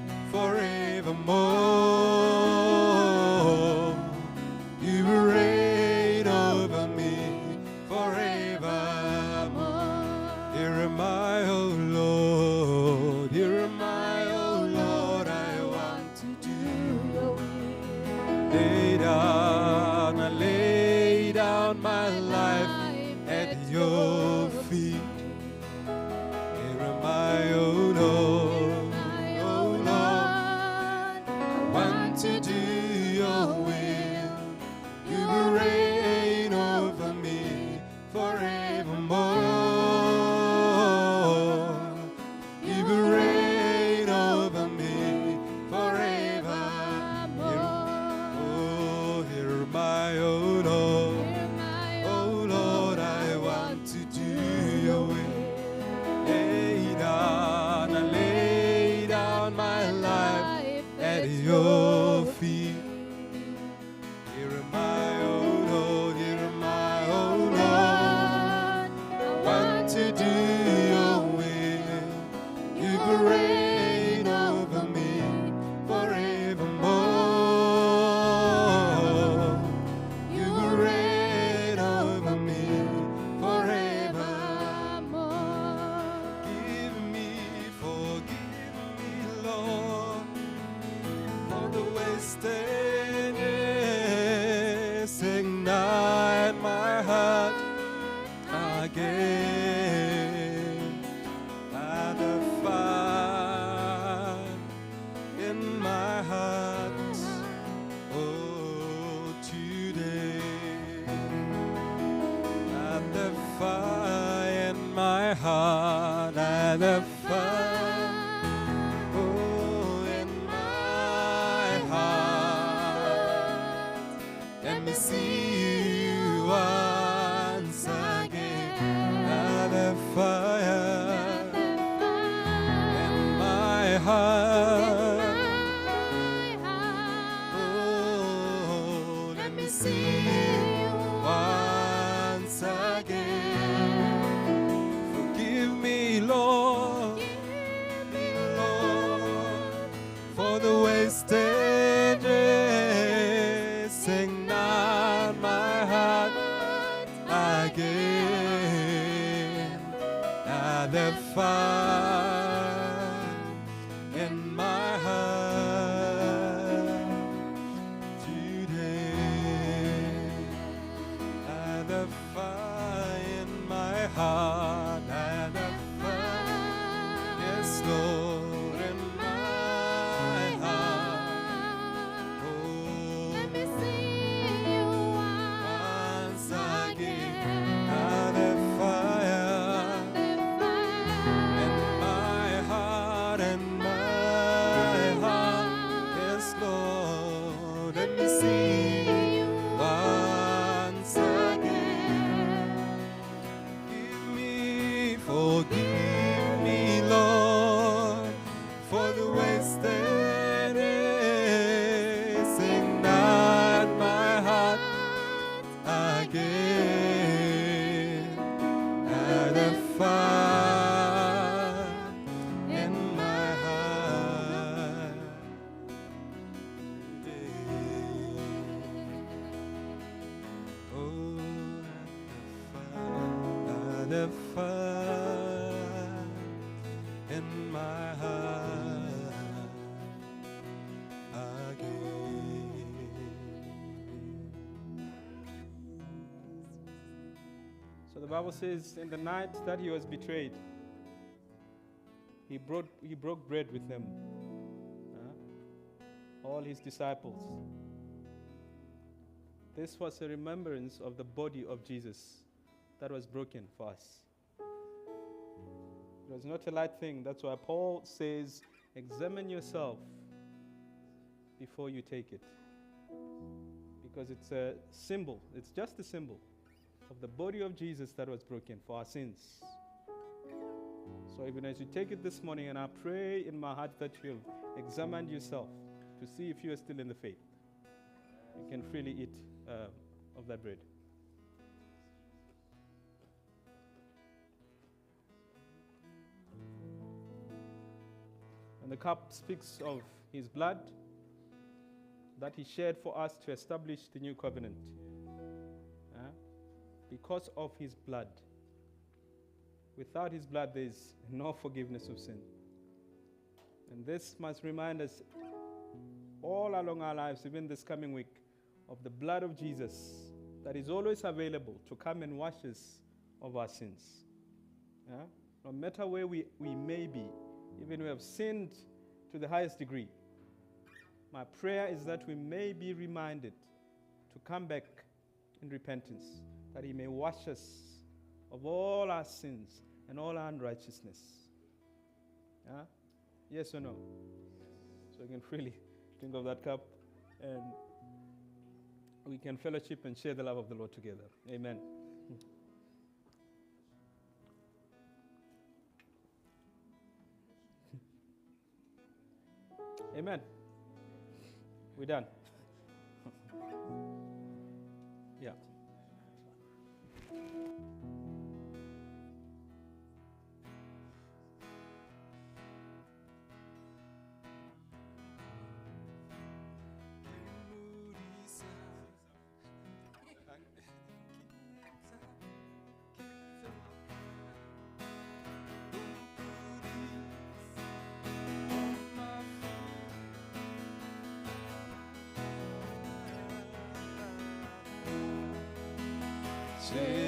ignite my heart again. By the fire in my heart, oh, today. At the fire in my heart, at the fire, oh, in my heart. Let me see you once again. At the fire in my heart. Oh, let me see you once again. Forgive me, Lord, for the wasted days. Ignite my heart again. At the fire in my heart today. At the fire in my heart. At the fire, yes, Lord, in my heart. Oh, Let me see you once again. At the fire in my heart, in my heart. Yes, Lord, let me see you once again. Forgive me, Lord, for the wasted days. Ignite my heart again. At the fire in my heart today. Oh, at the fire in my heart again. So the Bible says, in the night that he was betrayed, he broke bread with them, all his disciples. This was a remembrance of the body of Jesus that was broken for us. It was not a light thing. That's why Paul says, examine yourself before you take it. Because it's a symbol, it's just a symbol of the body of Jesus that was broken for our sins. So even as you take it this morning, and I pray in my heart that you have examined yourself to see if you are still in the faith, you can freely eat of that bread. And the cup speaks of his blood that he shed for us to establish the new covenant. Because of his blood. Without his blood, there is no forgiveness of sin. And this must remind us all along our lives, even this coming week, of the blood of Jesus that is always available to come and wash us of our sins. No matter where we may be, even we have sinned to the highest degree, my prayer is that we may be reminded to come back in repentance, that he may wash us of all our sins and all our unrighteousness. Yes or no? So we can freely drink of that cup and we can fellowship and share the love of the Lord together. Amen. Amen. We're done. Yeah. Say